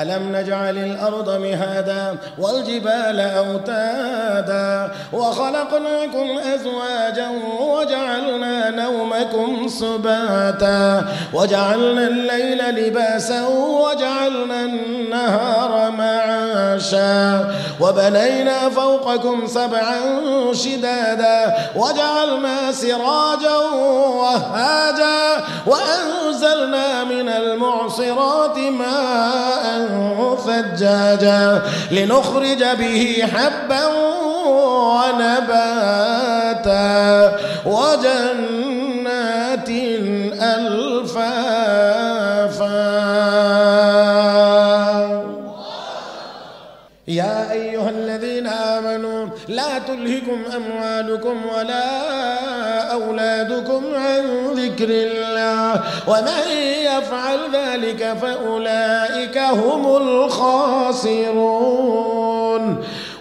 ألم نجعل الأرض مهادا والجبال أوتادا وخلقناكم أزواجا وجعلنا نومكم سباتا وجعلنا الليل لباسا وجعلنا النهار معاشا وبنينا فوقكم سبعا شدادا وجعلنا سراجا وهاجا وأنزلنا من المعصرات ماء ثجاجا لنخرج به حبا ونباتا وجنات ألفافا يا أيها الذين آمنوا لا تلهكم أموالكم ولا أولادكم عن ذكر الله ومن يفعل ذلك فأولئك هم الخاسرون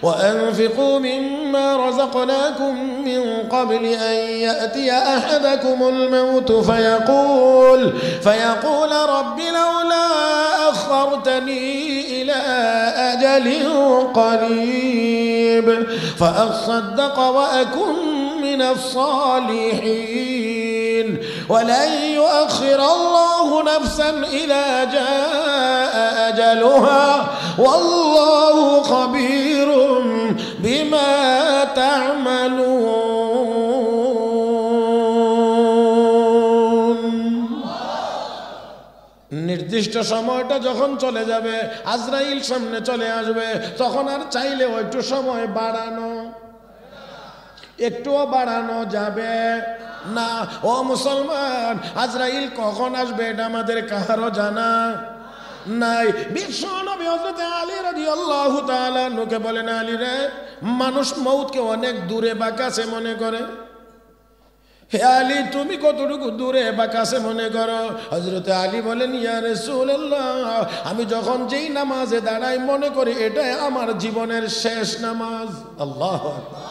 وأنفقوا مما رزقناكم من قبل أن يأتي أحدكم الموت فيقول رب لولا أخرتني إلى أجل قريب فأصدق وأكن من الصالحين ولن يؤخر الله نفسا إذا جاء أجلها والله خبير بما تعملون নির্দিষ্ট সময়টা যখন চলে যাবে আজরাইল সামনে চলে আসবে তখন আর চাইলে একটু সময় একটুও বাড়ানো যাবে না। ও মুসলমান, আজরাইল কখন আসবে এটা আমাদের কারো জানা নাই। বিশ্ব নবী হযরত আলী রাদিয়াল্লাহু তাআলা আনহুকে বলেন, আলী রে, মানুষ মউতকে অনেক দূরে বা কাছে মনে করে। হে আলী, তুমি কতটুকু দূরে বা কাছে মনে করো? হযরত আলী বলেন, ইয়া রাসূলুল্লাহ, আমি যখন যেই নামাজে দাঁড়াই মনে করি এটাই আমার জীবনের শেষ নামাজ। আল্লাহু আকবার।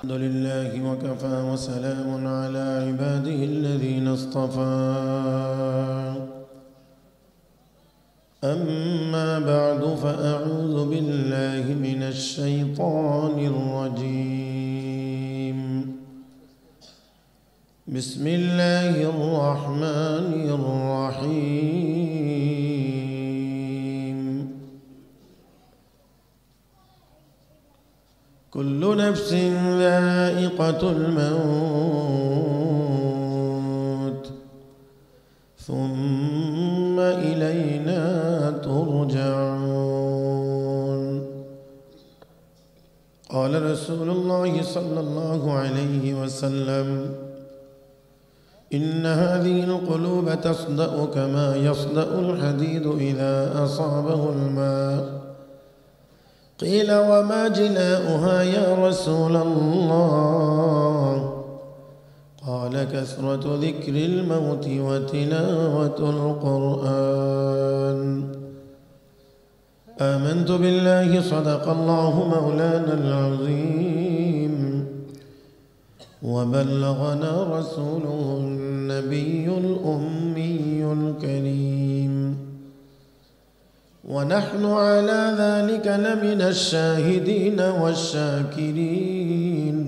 আলহামদুলিল্লাহি ওয়া কাফা ওয়া সালামুন আলা ইবাদিহিল্লাযীনা ইসতাফা। أما بعد فأعوذ بالله من الشيطان الرجيم. بسم الله الرحمن الرحيم. كل نفس ذائقة الموت ثم إلينا ترجعون. قال رسول الله صلى الله عليه وسلم: إن هذه القلوب تصدأ كما يصدأ الحديد إذا أصابه الماء. قيل: وما جلاؤها يا رسول الله؟ قال: كثرة ذكر الموت وتلاوة القرآن. آمنت بالله صدق الله مولانا العظيم وبلغنا رسوله النبي الأمي الكريم ونحن على ذلك لمن الشاهدين والشاكرين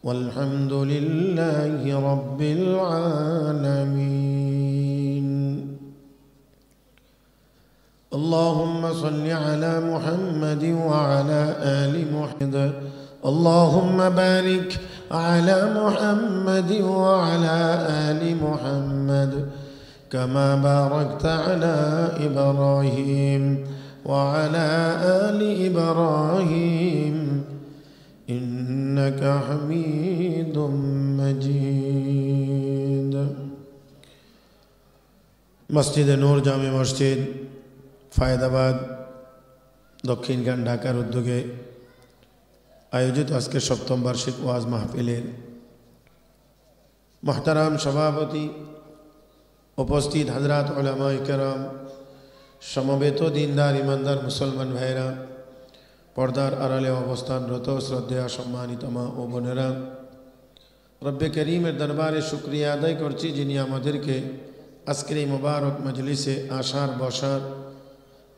والحمد لله رب العالمين. اللهم صل على محمد وعلى آل محمد. اللهم بارك على محمد وعلى آل محمد كما باركت على إبراهيم وعلى آل إبراهيم إنك حميد مجيد. مسجد নূর জামে মসজিদ ফায়দাবাদ দক্ষিণখান ঢাকার উদ্যোগে আয়োজিত আজকে সপ্তম বার্ষিক ওয়াজ মাহফিলের মুহতারাম সভাপতি, উপস্থিত হযরত উলামায়ে কেরাম, সমবেত দিনদার ইমানদার মুসলমান ভাইরা, পর্দার আড়ালে অবস্থানরত শ্রদ্ধেয় সম্মানিত মা ও বোনেরা, রব্বে করিমের দরবারে শুকরিয়া আদায় করছি যিনি আমাদেরকে আজকের এই মুবারক মজলিসে আসার বসার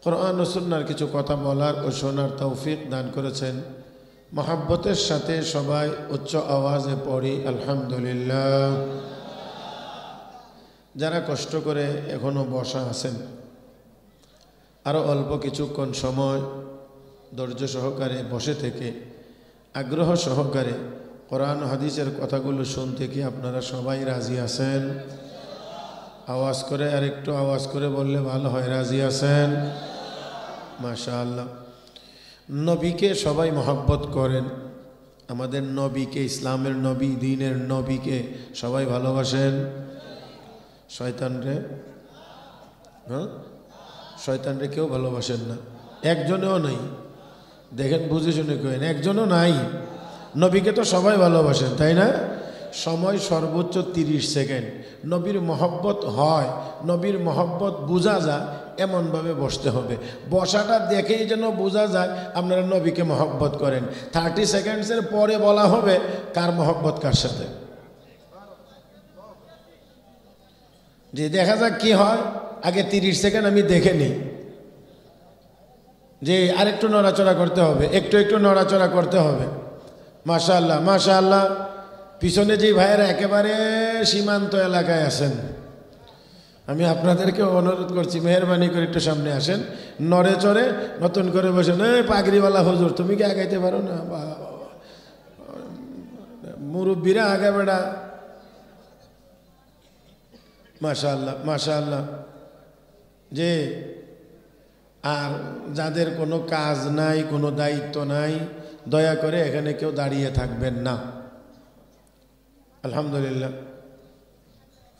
কোরআন ও সুন্নাহর কিছু কথা বলার ও শোনার তৌফিক দান করেছেন। মহব্বতের সাথে সবাই উচ্চ আওয়াজে পড়ি আলহামদুলিল্লাহ। যারা কষ্ট করে এখনো বসা আছেন, আরও অল্প কিছুক্ষণ সময় ধৈর্য সহকারে বসে থেকে আগ্রহ সহকারে কোরআন হাদিসের কথাগুলো শুনতে কি আপনারা সবাই রাজি আছেন? আওয়াজ করে আর একটু আওয়াজ করে বললে ভালো হয়। রাজি আছেন? মাশাআল্লাহ। নবীকে সবাই মহব্বত করেন, আমাদের নবীকে, ইসলামের নবী, দ্বীনের নবীকে সবাই ভালোবাসেন। শয়তানরে, শয়তানরে কেউ ভালোবাসেন না, একজনেও নাই। দেখেন, বুঝে শুনে কেন, একজনও নাই। নবীকে তো সবাই ভালোবাসেন, তাই না? সময় সর্বোচ্চ 30 সেকেন্ড। নবীর মহব্বত হয়, নবীর মহব্বত বোঝা যায় এমনভাবে বসতে হবে। বসাটা দেখেই যেন বোঝা যায় আপনারা নবীকে মহব্বত করেন। 30 সেকেন্ডসের পরে বলা হবে কার মহব্বত কার সাথে। যে দেখা যাক কি হয়। আগে 30 সেকেন্ড আমি দেখে নিই যে আরেকটু নড়াচড়া করতে হবে, একটু একটু নড়াচড়া করতে হবে। মাশাআল্লাহ মাশাআল্লাহ। পিছনে যে ভাইয়েরা একেবারে সীমান্ত এলাকায় আছেন, আমি আপনাদেরকে অনুরোধ করছি, মেহরবানি করে একটু সামনে আসেন। নড়ে চড়ে নতুন করে বসেন। পাগড়িওয়ালা হুজুর, তুমি কি আগাইতে পারো না? মুরব্বীরা আগে বেড়া। মাশাআল্লাহ মাশাআল্লাহ। যে আর যাদের কোনো কাজ নাই, কোনো দায়িত্ব নাই, দয়া করে এখানে কেউ দাঁড়িয়ে থাকবেন না। আলহামদুলিল্লাহ।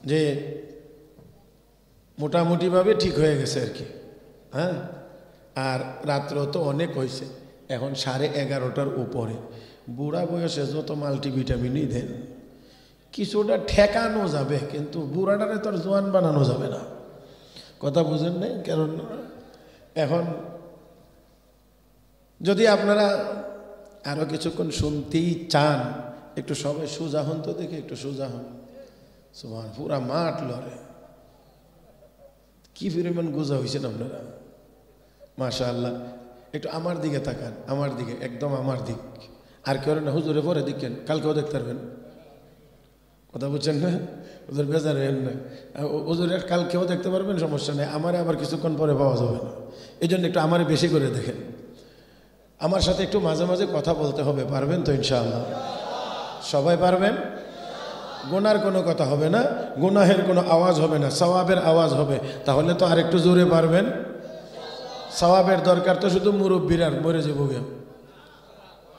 যে মোটামুটিভাবে ঠিক হয়ে গেছে আর কি। হ্যাঁ, আর রাত্র তো অনেক হয়েছে, এখন 11:30টার উপরে। বুড়া বয়সে যত মাল্টিভিটামিনই দেন, কিছুটা ঠেকানো যাবে, কিন্তু বুড়াটারে তো আর জোয়ান বানানো যাবে না। কথা বুঝেন নাই? কারণ এখন যদি আপনারা আরো কিছুক্ষণ শুনতেই চান, একটু সবাই সোজা হন তো দেখি, একটু সোজা হন। সুবহান, পুরা মাঠ লড়ে। কি পরিমাণ গোজা হয়েছেন আপনারা, মাশাআল্লাহ। একটু আমার দিকে তাকান, আমার দিকে, একদম আমার দিক। আর কেউ না, হুজুরে পরে দেখেন, কালকেও দেখতে পারবেন। কথা বুঝছেন না? হুজুর বেজার হেন না, হুজুরের কালকেও দেখতে পারবেন, সমস্যা নেই। আমারে আবার কিছুক্ষণ পরে পাওয়া যাবে না, এই জন্য একটু আমারে বেশি করে দেখেন। আমার সাথে একটু মাঝে মাঝে কথা বলতে হবে, পারবেন তো ইনশাআল্লাহ? সবাই পারবেন? গুনার কোনো কথা হবে না, গুনাহের কোনো আওয়াজ হবে না, সওয়াবের আওয়াজ হবে। তাহলে তো আরেকটু জোরে পারবেন। সওয়াবের দরকার তো শুধু মুরব্বীরার, মরে যাবো গে।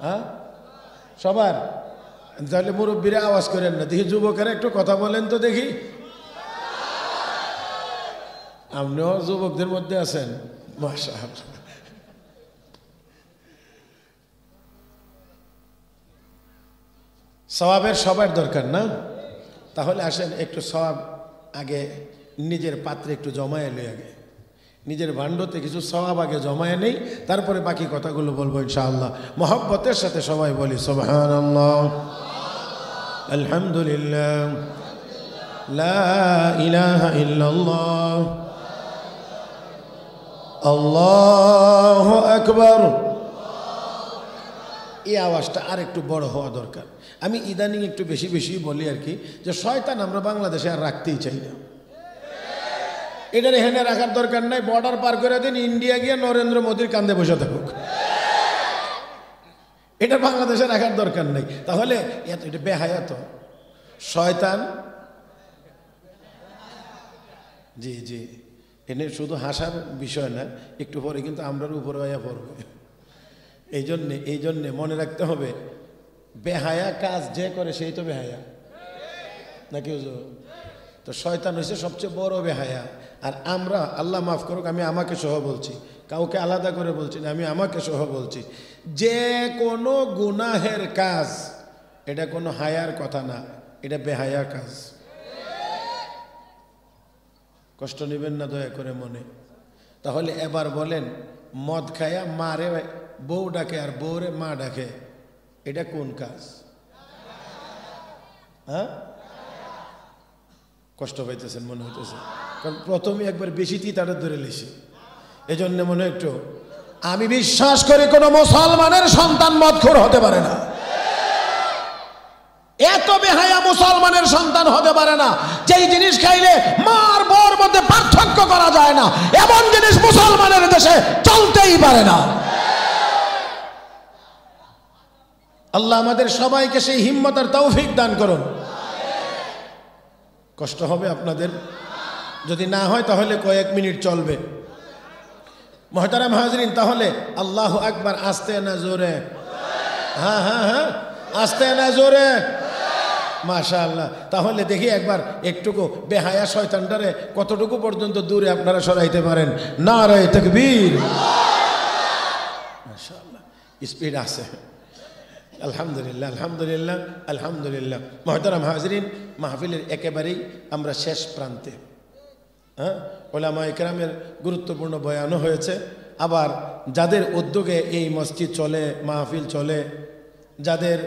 হ্যাঁ, সবার। তাহলে মুরব্বীরা আওয়াজ করেন না, দেখি যুবকেরা একটু কথা বলেন তো দেখি। আপনিও যুবকদের মধ্যে আছেন, মাশাআল্লাহ। সওয়াবের সবার দরকার না? তাহলে আসেন একটু সওয়াব আগে নিজের পাত্রে একটু জমায়ে লই, আগে নিজের ভাণ্ডতে কিছু সওয়াব আগে জমায়ে নেই, তারপরে বাকি কথাগুলো বলবো ইনশাআল্লাহ। মহব্বতের সাথে সবাই বলি সুবহানাল্লাহ, আলহামদুলিল্লাহ, লা ইলাহা ইল্লাল্লাহ, আল্লাহু আকবার। এই আওয়াজটা আর একটু বড় হওয়া দরকার। আমি ইদানিং একটু বেশি বেশি বলি আর কি, যে শয়তান আমরা বাংলাদেশে আর রাখতেই চাই না। এটার এখানে রাখার দরকার নাই, বর্ডার পার করে দিন, ইন্ডিয়া গিয়ে নরেন্দ্র মোদীর কান্দে বসে থাকুক, এটা বাংলাদেশে রাখার দরকার নেই। তাহলে এটা বেহায়া তো শয়তান। জি জি, এনে শুধু হাসার বিষয় না, একটু পরে কিন্তু আমরার উপরে হইয়া পড়বে। এই জন্যে মনে রাখতে হবে, বেহায়া কাজ যে করে সেই তো বেহায়া নাকি? তো শয়তান হয়েছে সবচেয়ে বড় বেহায়া। আর আমরা, আল্লাহ মাফ করুক, আমি আমাকে সহ বলছি, কাউকে আলাদা করে বলছি না, আমি আমাকে সহ বলছি, যে কোনো গুনাহের কাজ এটা কোনো হায়ার কথা না, এটা বেহায়া কাজ। কষ্ট নেবেন না দয়া করে মনে। তাহলে এবার বলেন, মদ খায়া মারে বউ ডাকে আর বউরে মা ডাকে, এটা কোন কাজ? হ্যাঁ, কষ্ট পাইতেছেন মনে হইতেছে, কারণ প্রথমে একবার বেশি তারা ধরে লেছে। এজন্য মনে একটু আমি বিশ্বাস করি কোন মুসলমানের সন্তান মদখোর হতে পারে না, এত বেহায়া মুসলমানের সন্তান হতে পারে না। যেই জিনিস খাইলে মার বর মধ্যে পার্থক্য করা যায় না, এমন জিনিস মুসলমানের দেশে চলতেই পারে না। আল্লাহ আমাদের সবাইকে সেই হিম্মত আর তৌফিক দান করুন। কষ্ট হবে আপনাদের, যদি না হয় তাহলে কয়েক মিনিট চলবে। মুহতারাম হাজরিন, তাহলে আল্লাহু আকবার আস্তে না জোরে? হ্যাঁ হ্যাঁ হ্যাঁ, আস্তে না জোরে? মাশাআল্লাহ। তাহলে দেখি একবার একটুকু বেহায়া শয়তানটারে কতটুকু পর্যন্ত দূরে আপনারা সরাইতে পারেন। নারায়ে তাকবীর। মাশাআল্লাহ, স্পিড আছে। আলহামদুলিল্লাহ আলহামদুলিল্লাহ আলহামদুলিল্লাহ। মুহতারাম হাজরিন, মাহফিলের একেবারেই আমরা শেষ প্রান্তে। হ্যাঁ, উলামা ইকরামের গুরুত্বপূর্ণ বয়ানও হয়েছে। আবার যাদের উদ্যোগে এই মসজিদ চলে, মাহফিল চলে, যাদের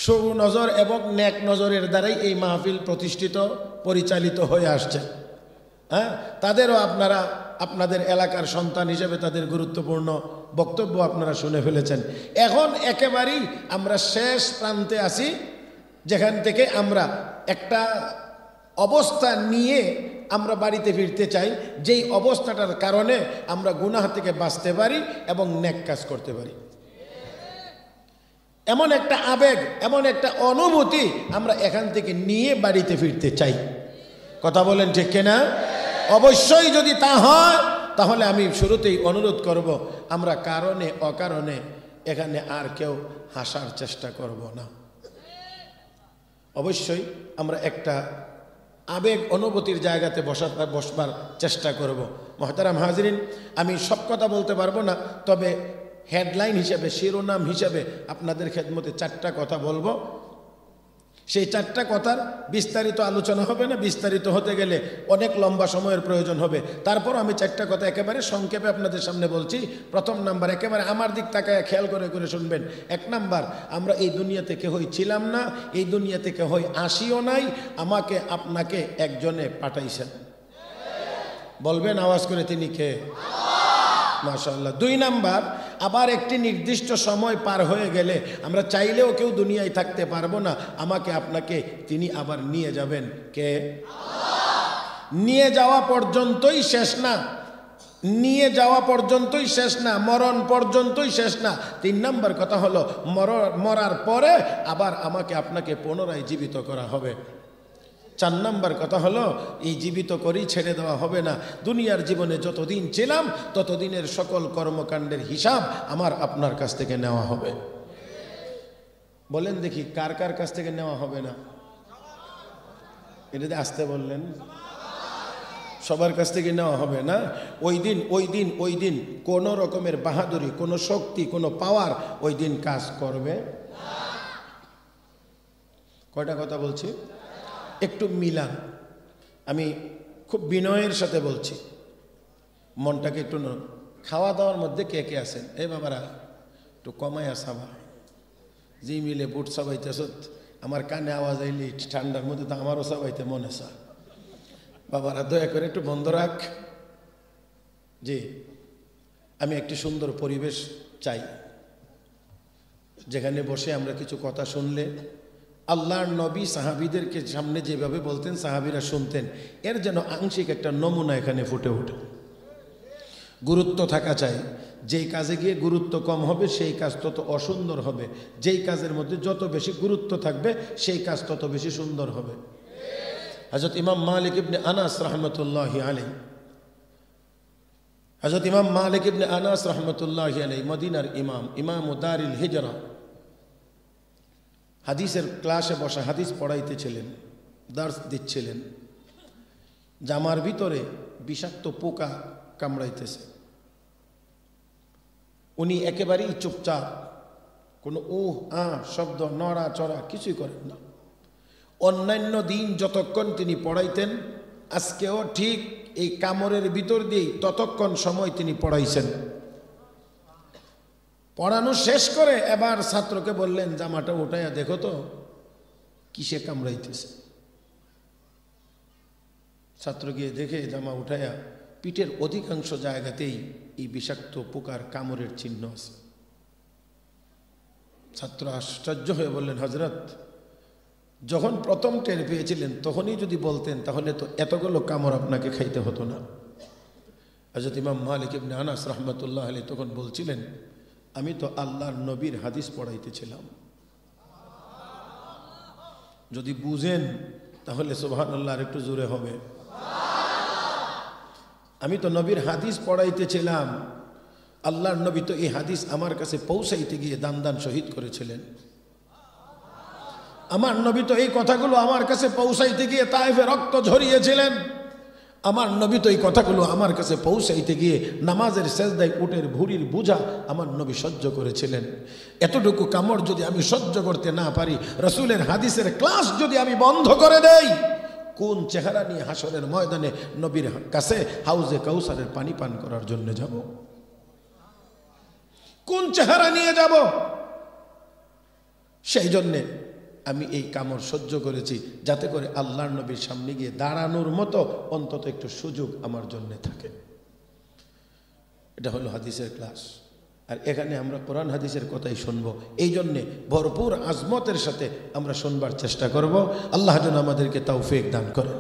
সুনজর এবং নেক নজরের দ্বারাই এই মাহফিল প্রতিষ্ঠিত পরিচালিত হয়ে আসছে, হ্যাঁ, তাদেরও আপনারা আপনাদের এলাকার সন্তান হিসেবে তাদের গুরুত্বপূর্ণ বক্তব্য আপনারা শুনে ফেলেছেন। এখন একেবারেই আমরা শেষ প্রান্তে আছি, যেখান থেকে আমরা একটা অবস্থা নিয়ে আমরা বাড়িতে ফিরতে চাই, যেই অবস্থাটার কারণে আমরা গুনাহ থেকে বাঁচতে পারি এবং নেক কাজ করতে পারি। এমন একটা আবেগ, এমন একটা অনুভূতি আমরা এখান থেকে নিয়ে বাড়িতে ফিরতে চাই। কথা বলেন ঠিক কিনা? অবশ্যই যদি তা হয় তাহলে আমি শুরুতেই অনুরোধ করব, আমরা কারণে অকারণে এখানে আর কেউ হাসার চেষ্টা করব না। অবশ্যই আমরা একটা আবেগ অনুভূতির জায়গাতে বসবার চেষ্টা করব। মুহতারাম হাজরিন, আমি সব কথা বলতে পারবো না, তবে হেডলাইন হিসেবে, শিরোনাম হিসেবে আপনাদের খেদমতে 4টা কথা বলবো। সেই 4টা কথার বিস্তারিত আলোচনা হবে না, বিস্তারিত হতে গেলে অনেক লম্বা সময়ের প্রয়োজন হবে। তারপর আমি 4টা কথা একেবারে সংক্ষেপে আপনাদের সামনে বলছি। প্রথম নাম্বার, একেবারে আমার দিক তাকায় খেয়াল করে করে শুনবেন। 1 নাম্বার, আমরা এই দুনিয়াতে কেহই ছিলাম না, এই দুনিয়াতে কেহই আসিও নাই, আমাকে আপনাকে একজনে পাঠাইছেন। বলবেন আওয়াজ করে, তিনি কে? মাশাআল্লাহ। 2 নাম্বার, আবার একটি নির্দিষ্ট সময় পার হয়ে গেলে আমরা চাইলেও কেউ দুনিয়ায় থাকতে পারবো না, আমাকে আপনাকে তিনি আবার নিয়ে যাবেন। কে? নিয়ে যাওয়া পর্যন্তই শেষ না, নিয়ে যাওয়া পর্যন্তই শেষ না, মরণ পর্যন্তই শেষ না। 3 নাম্বার কথা হলো, মরার পরে আবার আমাকে আপনাকে পুনরায় জীবিত করা হবে। 4 নাম্বার কথা হলো, এই জীবিত করেই ছেড়ে দেওয়া হবে না। দুনিয়ার জীবনে যতদিন ছিলাম ততদিনের সকল কর্মকাণ্ডের হিসাব আমার আপনার কাছ থেকে নেওয়া হবে। বলেন দেখি, কার কার কাছ থেকে নেওয়া হবে না? এটা আসতে বললেন, সবার কাছ থেকে নেওয়া হবে না। ওই দিন কোনো রকমের বাহাদুরি, কোনো শক্তি, কোনো পাওয়ার ওই দিন কাজ করবে। কয়টা কথা বলছি? একটু মিলান। আমি খুব বিনয়ের সাথে বলছি, মনটাকে একটু। খাওয়া দাওয়ার মধ্যে কে কে আছেন? এই বাবারা একটু কমাইয়া সাবা, যে মিলে বুট সাবাইতেছ, আমার কানে আওয়াজ আইলি ঠান্ডার মধ্যে তো আমারও সাবাইতে মনে চা। বাবারা দয়া করে একটু বন্ধ রাখ। জি, আমি একটি সুন্দর পরিবেশ চাই, যেখানে বসে আমরা কিছু কথা শুনলে আল্লাহর নবী সাহাবীদেরকে সামনে যেভাবে বলতেন সাহাবীরা শুনতেন, এর যেন আংশিক একটা নমুনা এখানে ফুটে ওঠে। গুরুত্ব থাকা চাই। যেই কাজে গিয়ে গুরুত্ব কম হবে সেই কাজ তত অসুন্দর হবে, যেই কাজের মধ্যে যত বেশি গুরুত্ব থাকবে সেই কাজ তত বেশি সুন্দর হবে। হযরত ইমাম মালিক ইবনে আনাস রাহমাতুল্লাহি আলাইহি, হযরত ইমাম মালিক ইবনে আনাস রাহমাতুল্লাহি আলাইহি মদিনার ইমাম, ইমামু দারিল হিজরা, হাদিসের ক্লাসে বসা হাদিস পড়াইতেছিলেন, দার্স দিচ্ছিলেন। জামার ভিতরে বিষাক্ত পোকা কামড়াইতেছে। উনি একেবারেই চুপচাপ, কোনো শব্দ, নড়া চড়া কিছুই করেন না। অন্যান্য দিন যতক্ষণ তিনি পড়াইতেন, আজকেও ঠিক এই কামড়ের ভিতর দিয়েই ততক্ষণ সময় তিনি পড়াইছেন। পড়ানো শেষ করে এবার ছাত্রকে বললেন, জামাটা উঠাইয়া দেখো তো কিসে কামড়াইতেছে। ছাত্র গিয়ে দেখে জামা উঠাইয়া পিঠের অধিকাংশ জায়গাতেই এই বিষাক্ত পোকার কামড়ের চিহ্ন আছে। ছাত্র আশ্চর্য হয়ে বললেন, হযরত, যখন প্রথম টের পেয়েছিলেন তখনই যদি বলতেন তাহলে তো এতগুলো কামড় আপনাকে খাইতে হতো না। হযরত ইমাম মালিক ইবনে আনাস রাহমাতুল্লাহ আলাইহি তখন বলছিলেন, আমি তো আল্লাহর নবীর হাদিস পড়াইতেছিলাম। যদি বুঝেন তাহলে সুবহানাল্লাহ আর একটু জোরে হবে। আমি তো নবীর হাদিস পড়াইতেছিলাম, আল্লাহর নবী তো এই হাদিস আমার কাছে পৌঁছাইতে গিয়ে দান শহীদ করেছিলেন। আমার নবী তো এই কথাগুলো আমার কাছে পৌঁছাইতে গিয়ে তায়েফে রক্ত ঝরিয়েছিলেন। আমার নবী তো এই কথাগুলো আমার কাছে পৌঁছাইতে গিয়ে নামাজের সেজদায় উটের ভুঁড়ির বোঝা আমার নবী সহ্য করেছিলেন। এতটুকু কামড় যদি আমি সহ্য করতে না পারি, রাসূলের হাদিসের ক্লাস যদি আমি বন্ধ করে দেই, কোন চেহারা নিয়ে হাসরের ময়দানে নবীর কাছে হাউজে কাউসারের পানি পান করার জন্য যাব? কোন চেহারা নিয়ে যাব? সেই জন্যে আমি এই কামড় সহ্য করেছি, যাতে করে আল্লাহর নবীর সামনে গিয়ে দাঁড়ানোর মতো অন্তত একটু সুযোগ আমার জন্য থাকে। এটা হলো হাদিসের ক্লাস। আর এখানে আমরা কোরআন হাদিসের কথাই শুনবো। এই জন্যে ভরপুর আজমতের সাথে আমরা শুনবার চেষ্টা করব। আল্লাহ যেন আমাদেরকে তৌফিক দান করেন।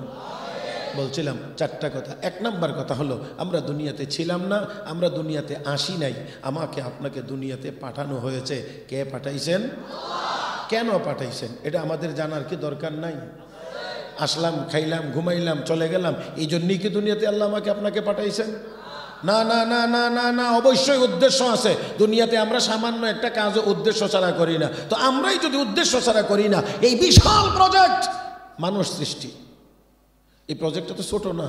বলছিলাম চারটা কথা। এক নাম্বার কথা হলো, আমরা দুনিয়াতে ছিলাম না, আমরা দুনিয়াতে আসি নাই। আমাকে আপনাকে দুনিয়াতে পাঠানো হয়েছে। কে পাঠাইছেন? কেন পাঠাইছেন এটা আমাদের জানার কি দরকার নাই? আসলাম, খাইলাম, ঘুমাইলাম, চলে গেলাম, এই জন্যই কি দুনিয়াতে আল্লাহ আমাকে আপনাকে পাঠাইছেন? না না না না না না, অবশ্যই উদ্দেশ্য আছে। দুনিয়াতে আমরা সামান্য একটা কাজও উদ্দেশ্য ছাড়া করি না। তো আমরাই যদি উদ্দেশ্য ছাড়া করি না, এই বিশাল প্রজেক্ট মানুষ সৃষ্টি, এই প্রজেক্টটা তো ছোট না।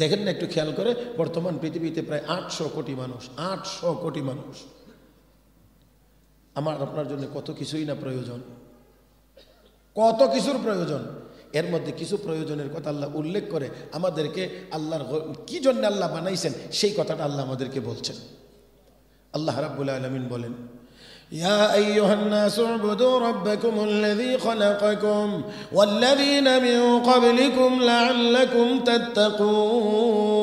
দেখেন না, একটু খেয়াল করে, বর্তমান পৃথিবীতে প্রায় 800 কোটি মানুষ। 800 কোটি মানুষ। আমার আপনার জন্য কত কিছুই না প্রয়োজন, কত কিছুর প্রয়োজন। এর মধ্যে কিছু প্রয়োজনের কথা আল্লাহ উল্লেখ করে আমাদেরকে আল্লাহর কি জন্য আল্লাহ বানাইছেন সেই কথাটা আল্লাহ আমাদেরকে বলছেন। আল্লাহ রাব্বুল আলামিন বলেন, ইয়া আইয়ুহান নাসু উবুদু রাব্বাকুমুল্লাযী খালাকাকুম ওয়াল্লাযীনা মিন ক্বাবলিকুম লাআল্লাকুম তাত্তাকুন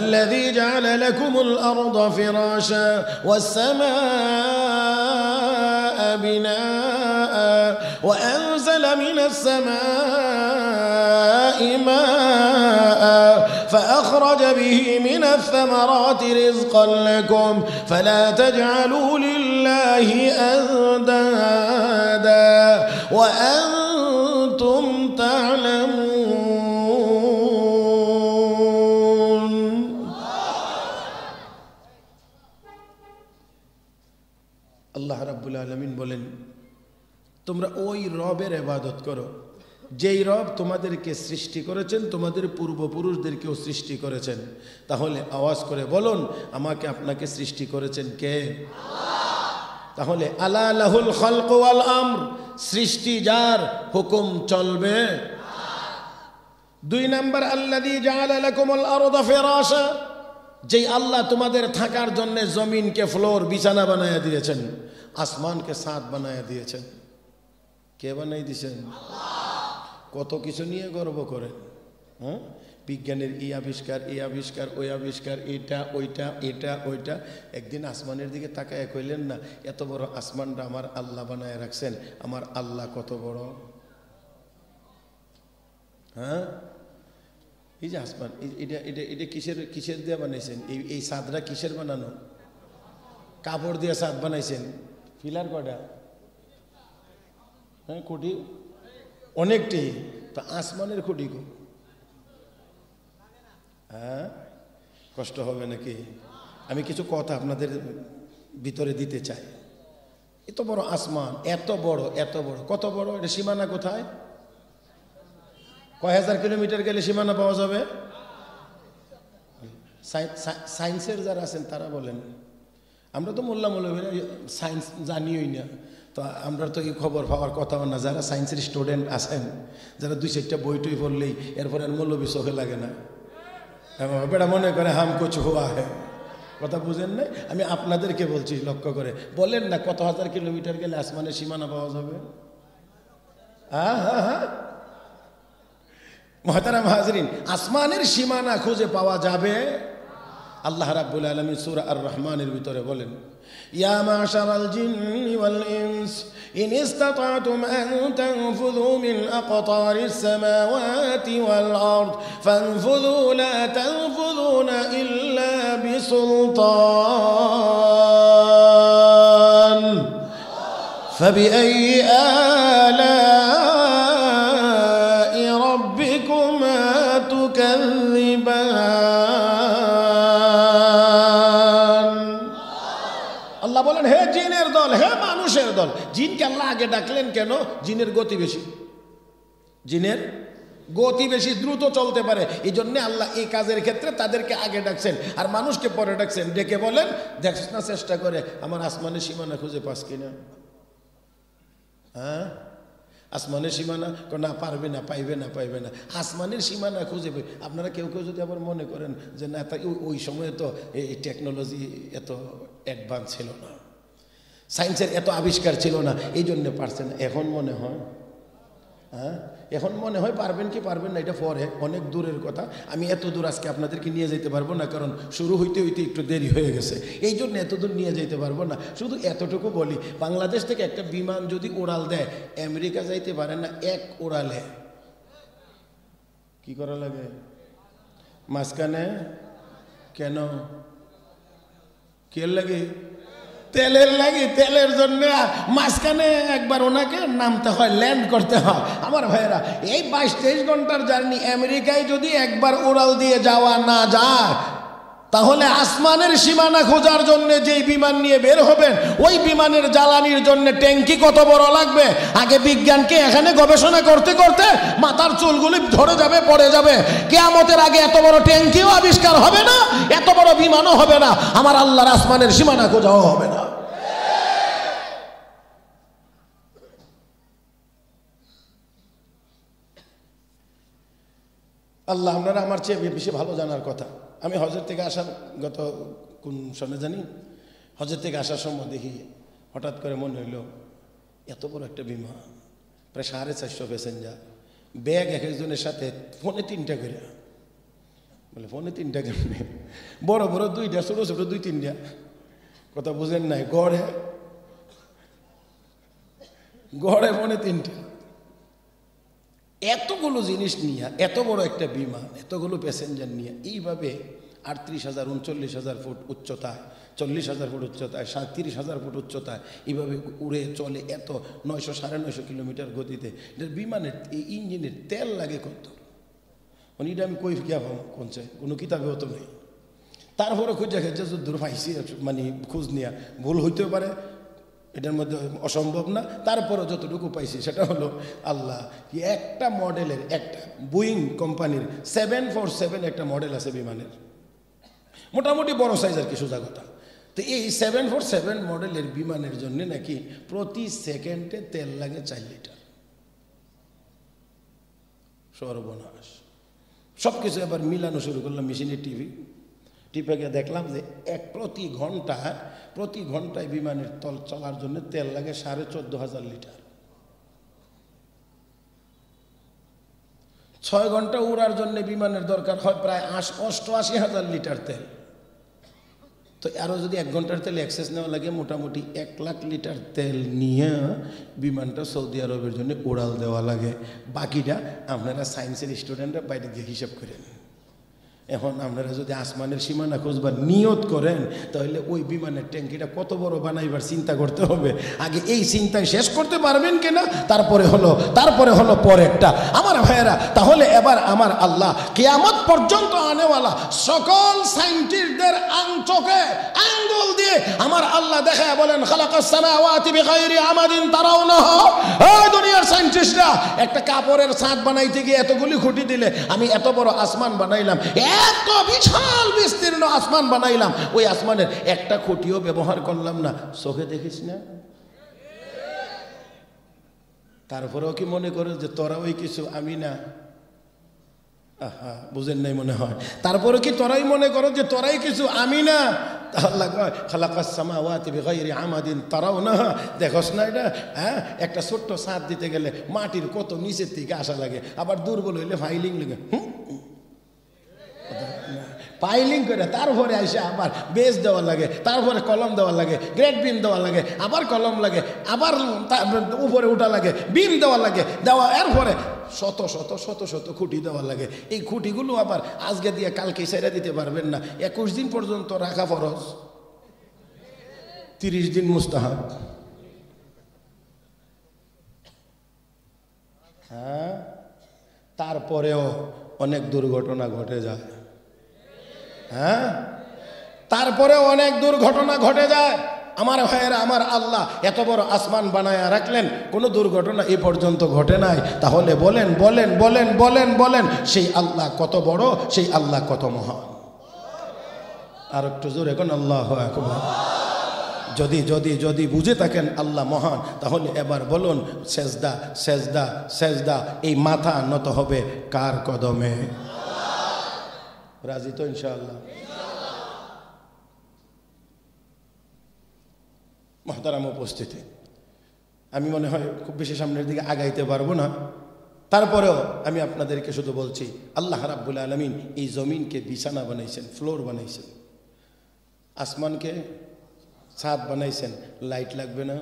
الذي جعل لكم الأرض فراشا والسماء بناء وأنزل من السماء ماء فأخرج به من الثمرات رزقا لكم فلا تجعلوا لله أندادا وأنتم تعلمون। আল্লাহ রাব্বুল আলামিন বলেন, তোমরা ওই রবের ইবাদত করো যেই রব তোমাদেরকে সৃষ্টি করেছেন, তোমাদের পূর্বপুরুষদেরকেও সৃষ্টি করেছেন। তাহলে আওয়াজ করে বলুন, আমাকে আপনাকে সৃষ্টি করেছেন কে? তাহলে আলা লাহুল খালকু ওয়াল আমর, সৃষ্টি যার, হুকুম চলবে। 2 নাম্বার, আল্লাযী জাআলা লাকুমুল আরদা ফিরাশা, যেই আল্লাহ তোমাদের থাকার জন্য জমিনকে ফ্লোর, বিছানা বানায়া দিয়েছেন, আসমানকে ছাদ বানায়া দিয়েছেন। কে বানাই দিয়েছেন? কত কিছু নিয়ে গর্ব করেন। হ্যাঁ, বিজ্ঞানের এই আবিষ্কার, এই আবিষ্কার, ওই আবিষ্কার, এটা ওইটা, এটা ওইটা। একদিন আসমানের দিকে তাকায় কইলেন না, এত বড় আসমানটা আমার আল্লাহ বানায় রাখছেন, আমার আল্লাহ কত বড়। হ্যাঁ, এই যে আসমান, এটা এটা এটা কিসের কিসের দিয়ে বানাইছেন? এই ছাদরা কিসের বানানো? কাপড় দিয়ে ছাদ বানাইছেন। পিলার কটা? হ্যাঁ, খুঁটি অনেকটি। তো আসমানের খুঁটি কো? হ্যাঁ, কষ্ট হবে নাকি? আমি কিছু কথা আপনাদের ভিতরে দিতে চাই। এত বড় আসমান, এত বড়, এত বড়, কত বড়? এটা সীমানা কোথায়? কয় হাজার কিলোমিটার গেলে সীমানা পাওয়া যাবে? সায়েন্সের যারা আছেন তারা বলেন। আমরা তো মোল্লা মৌলভীরা সায়েন্স জানিই না, তো আমরা তো এই খবর পাওয়ার কথাও না। যারা সায়েন্সের স্টুডেন্ট আছেন, যারা 2-4টা বই টই পড়লেই এরপরে আর মৌলভী চোখে লাগে না, বেটা মনে করে হাম কুছ হুয়া হ্যাঁ। কথা বুঝেন নাই? আমি আপনাদেরকে বলছি, লক্ষ্য করে বলেন না, কত হাজার কিলোমিটার গেলে আসমানের সীমানা পাওয়া যাবে? হ্যাঁ হ্যাঁ হ্যাঁ, মুহতারাম হাজরিন, আসমানের সীমানা খুঁজে পাওয়া যাবে? আল্লাহ রাব্বুল আলামিন সূরা আর রহমানের ভিতরে বলেন, ইয়া মাশারাল জিন্নি ওয়াল ইনস ইন ইসতাতাতুম আন তানফুযু মিন আকতারিস সামাওয়াতি ওয়াল আরদ ফানফুযু লা তানফুযুনা ইল্লা বিসুলতান ফাবিআইয়ি আলা'i রাব্বিকুমা তুকাযযিবান। আল্লাহ বলেন, হে জিনের দল, হে মানুষের দল। জিনকে আল্লাহ আগে ডাকলেন কেন? জিনের গতি বেশি, জিনের গতি বেশি, দ্রুত চলতে পারে। এই জন্য আল্লাহ এই কাজের ক্ষেত্রে তাদেরকে আগে ডাকছেন, আর মানুষকে পরে ডাকছেন। ডেকে বলেন, দেখছ না চেষ্টা করে আমার আসমানের সীমানা খুঁজে পাস কিনা? হ্যাঁ, আসমানের সীমানা না, পারবে না, পাইবে না, পাইবে না। আসমানের সীমানা খুঁজে পাই। আপনারা কেউ কেউ যদি আবার মনে করেন যে না, ওই সময়ে তো এই টেকনোলজি এত অ্যাডভান্স ছিল না, সায়েন্সের এত আবিষ্কার ছিল না, এই জন্যে পারছেন। এখন মনে হয়, হ্যাঁ, এখন মনে হয় পারবেন কি পারবেন না এটা পরে, অনেক দূরের কথা। আমি এত দূর আজকে আপনাদেরকে নিয়ে যেতে পারবো না, কারণ শুরু হইতে হইতে একটু দেরি হয়ে গেছে, এই জন্য এত দূর নিয়ে যেতে পারবো না। শুধু এতটুকু বলি, বাংলাদেশ থেকে একটা বিমান যদি উড়াল দেয়, আমেরিকা যাইতে পারে না এক উড়ালে। কি করা লাগে? মাঝখানে কেন? কে লাগে? তেলের লাগে। তেলের জন্য মাঝখানে একবার ওনাকে নামতে হয়, ল্যান্ড করতে হয়। আমার ভাইয়েরা, এই 22-23 ঘন্টার জার্নি আমেরিকায় যদি একবার উড়াল দিয়ে যাওয়া না যায়, তাহলে আসমানের সীমানা খোঁজার জন্য যেই বিমান নিয়ে বের হবেন, ওই বিমানের জ্বালানির জন্য ট্যাঙ্কি কত বড় লাগবে। আগে বিজ্ঞানকে এখানে গবেষণা করতে করতে মাথার চুলগুলি ধরে যাবে, পড়ে যাবে। কিয়ামতের আগে এত বড় ট্যাঙ্কিও আবিষ্কার হবে না, এত বড় বিমানও হবে না, আমার আল্লাহর আসমানের সীমানা খোঁজাও হবে না। আল্লাহ আপনারা আমার চেয়ে বেশি ভালো জানার কথা। আমি হজের থেকে আসার, গত কোন সনে জানি, হজের থেকে আসার সময় দেখি হঠাৎ করে মনে হইল এত বড় একটা বিমান, প্রায় 450 প্যাসেঞ্জার, ব্যাগ এক একজনের সাথে 3.5 করে। বলে 3.5 কেমনে? বড় বড় 2টা, ছোট ছোট 2-3টা। কথা বুঝেন নাই? গড়ে 3.5। এতগুলো জিনিস নিয়ে, এত বড় একটা বিমান, এতগুলো প্যাসেঞ্জার নিয়ে এইভাবে 38,000 39,000 ফুট উচ্চতায়, 40,000 ফুট উচ্চতায়, 37,000 ফুট উচ্চতায় এইভাবে উড়ে চলে, এত 900-950 কিলোমিটার গতিতে। এটার বিমানের এই ইঞ্জিনের তেল লাগে কত? মানে এটা আমি কই গিয়া কোনছে, কোনো কিতাবেও তো নেই। তারপরে খুঁজে খেয়েছে দূর পাইছি, মানে খোঁজ নিয়ে ভুল হইতেও পারে, এটার মধ্যে অসম্ভব না। তারপরে যতটুকু পাইছি সেটা হলো আল্লাহ একটা মডেলের, একটা বোয়িং কোম্পানির 747 একটা মডেল আছে বিমানের, মোটামুটি বড় সাইজ আর কি, সোজা কথা। তো এই 747 মডেলের বিমানের জন্য নাকি প্রতি সেকেন্ডে তেল লাগে 4 লিটার। সর্বনাশ। সব কিছু এবার মিলানো শুরু করলাম মেশিনের টিপে গিয়ে দেখলাম যে প্রতি ঘন্টায় বিমানের তল চলার জন্য তেল লাগে 14,500 লিটার। 6 ঘন্টা উড়ার জন্য বিমানের দরকার হয় প্রায় 88,000 লিটার তেল। তো আরও যদি 1 ঘন্টার তেল এক্সেস নেওয়া লাগে, মোটামুটি 1 লাখ লিটার তেল নিয়ে বিমানটা সৌদি আরবের জন্য উড়াল দেওয়া লাগে। বাকিটা আপনারা সায়েন্সের স্টুডেন্টরা বাইরে গিয়ে হিসাব করেন। এখন আপনারা যদি আসমানের সীমানা খুঁজবার নিয়ত করেন, তাহলে ওই বিমানের ট্যাঙ্কিটা কত বড় বানাইবার চিন্তা করতে হবে। আগে এই চিন্তায় শেষ করতে পারবেন কিনা, তারপরে হলো পরেরটা। আমার ভাইয়েরা, তাহলে এবার আমার আল্লাহ কিয়ামত পর্যন্ত আনেওয়ালা সকল সায়েন্টিস্টদের চোখে আঙ্গুল দিয়ে আমার আল্লাহ দেখায় বলেন, খালাকাস সামাওয়াতি বিগাইরি আমাদিন তারাউনাহা। এই দুনিয়ার সায়েন্টিস্টরা একটা কাপড়ের ছাদ বানাইতে গিয়ে এতগুলি খুঁটি দিলে, আমি এত বড় আসমান বানাইলাম, এত বিশাল বিস্তীর্ণ আসমান বানাইলাম, ওই আসমানের একটা খুঁটিও ব্যবহার করলাম না, চোখে দেখিস না? তারপরেও কি মনে করে যে তোরা ওই কিছু, আমি না? আহা, বুঝেন নাই মনে হয়। তারপরে কি তোরাই মনে করো যে তোরাই কিছু, আমি না? আল্লাহ কয় খালাকাস সামাওয়াতি বিগাইরি আমাদিন তারাউনাহা, দেখোস না এটা? হ্যাঁ, একটা ছোট্ট ছাদ দিতে গেলে মাটির কত নিচের থেকে আসা লাগে, আবার দুর্বল হইলে ফাইলিং লাগে, পাইলিং করে তারপরে আইসে আবার বেস দেওয়া লাগে, তারপরে কলম দেওয়া লাগে, গ্রেড বিম দেওয়া লাগে, আবার কলম লাগে, আবার উপরে উঠা লাগে, বিম দেওয়া লাগে, দেওয়া এরপরে শত শত শত শত খুঁটি দেওয়া লাগে। এই খুঁটিগুলো আবার আজকে দিয়ে কালকে ছেড়ে দিতে পারবেন না। 21 দিন পর্যন্ত রাখা ফরজ, 30 দিন মুস্তাহাব। হ্যাঁ, তারপরেও অনেক দুর্ঘটনা ঘটে যায়। হ্যাঁ, তারপরেও অনেক দুর্ঘটনা ঘটে যায়। আমার ভাইয়েরা, আমার আল্লাহ এত বড় আসমান বানায়া রাখলেন, কোনো দুর্ঘটনা এ পর্যন্ত ঘটে নাই। তাহলে বলেন বলেন বলেন বলেন বলেন সেই আল্লাহ কত বড়, সেই আল্লাহ কত মহান। আর একটু জোরে এখন আল্লাহু আকবার। যদি যদি যদি বুঝে থাকেন আল্লাহ মহান, তাহলে এবার বলুন সেজদা সেজদা সেজদা। এই মাথা নত হবে কার কদমে? রাজি তো ইনশাআল্লাহ? মুহতারাম উপস্থিতি, আমি মনে হয় খুব বেশি সামনের দিকে আগাইতে পারবো না, তারপরেও আমি আপনাদেরকে শুধু বলছি, আল্লাহ রাব্বুল আলামিন এই জমিনকে বিছানা বানাইছেন, ফ্লোর বানাইছেন, আসমানকে ছাদ বানাইছেন। লাইট লাগবে না?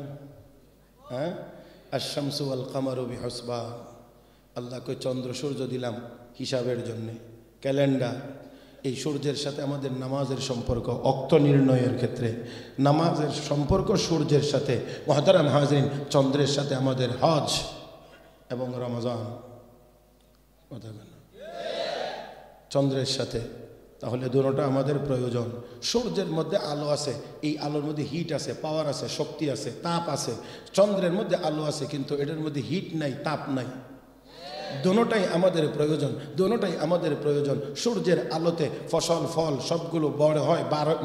হ্যাঁ, আশ-শামসু ওয়াল কামারু বিহুসবান। আল্লাহ কই চন্দ্র সূর্য দিলাম হিসাবের জন্যে, ক্যালেন্ডার। এই সূর্যের সাথে আমাদের নামাজের সম্পর্ক, অক্ত নির্ণয়ের ক্ষেত্রে নামাজের সম্পর্ক সূর্যের সাথে। মুহতারাম হাজরিন, চন্দ্রের সাথে আমাদের হজ এবং রমজান, চন্দ্রের সাথে। তাহলে দুটোটা আমাদের প্রয়োজন। সূর্যের মধ্যে আলো আছে, এই আলোর মধ্যে হিট আছে, পাওয়ার আছে, শক্তি আছে, তাপ আছে। চন্দ্রের মধ্যে আলো আছে কিন্তু এটার মধ্যে হিট নাই, তাপ নাই। দোনোটাই আমাদের প্রয়োজন, দোনোটাই আমাদের প্রয়োজন। সূর্যের আলোতে ফসল ফল সবগুলো বড় হয়,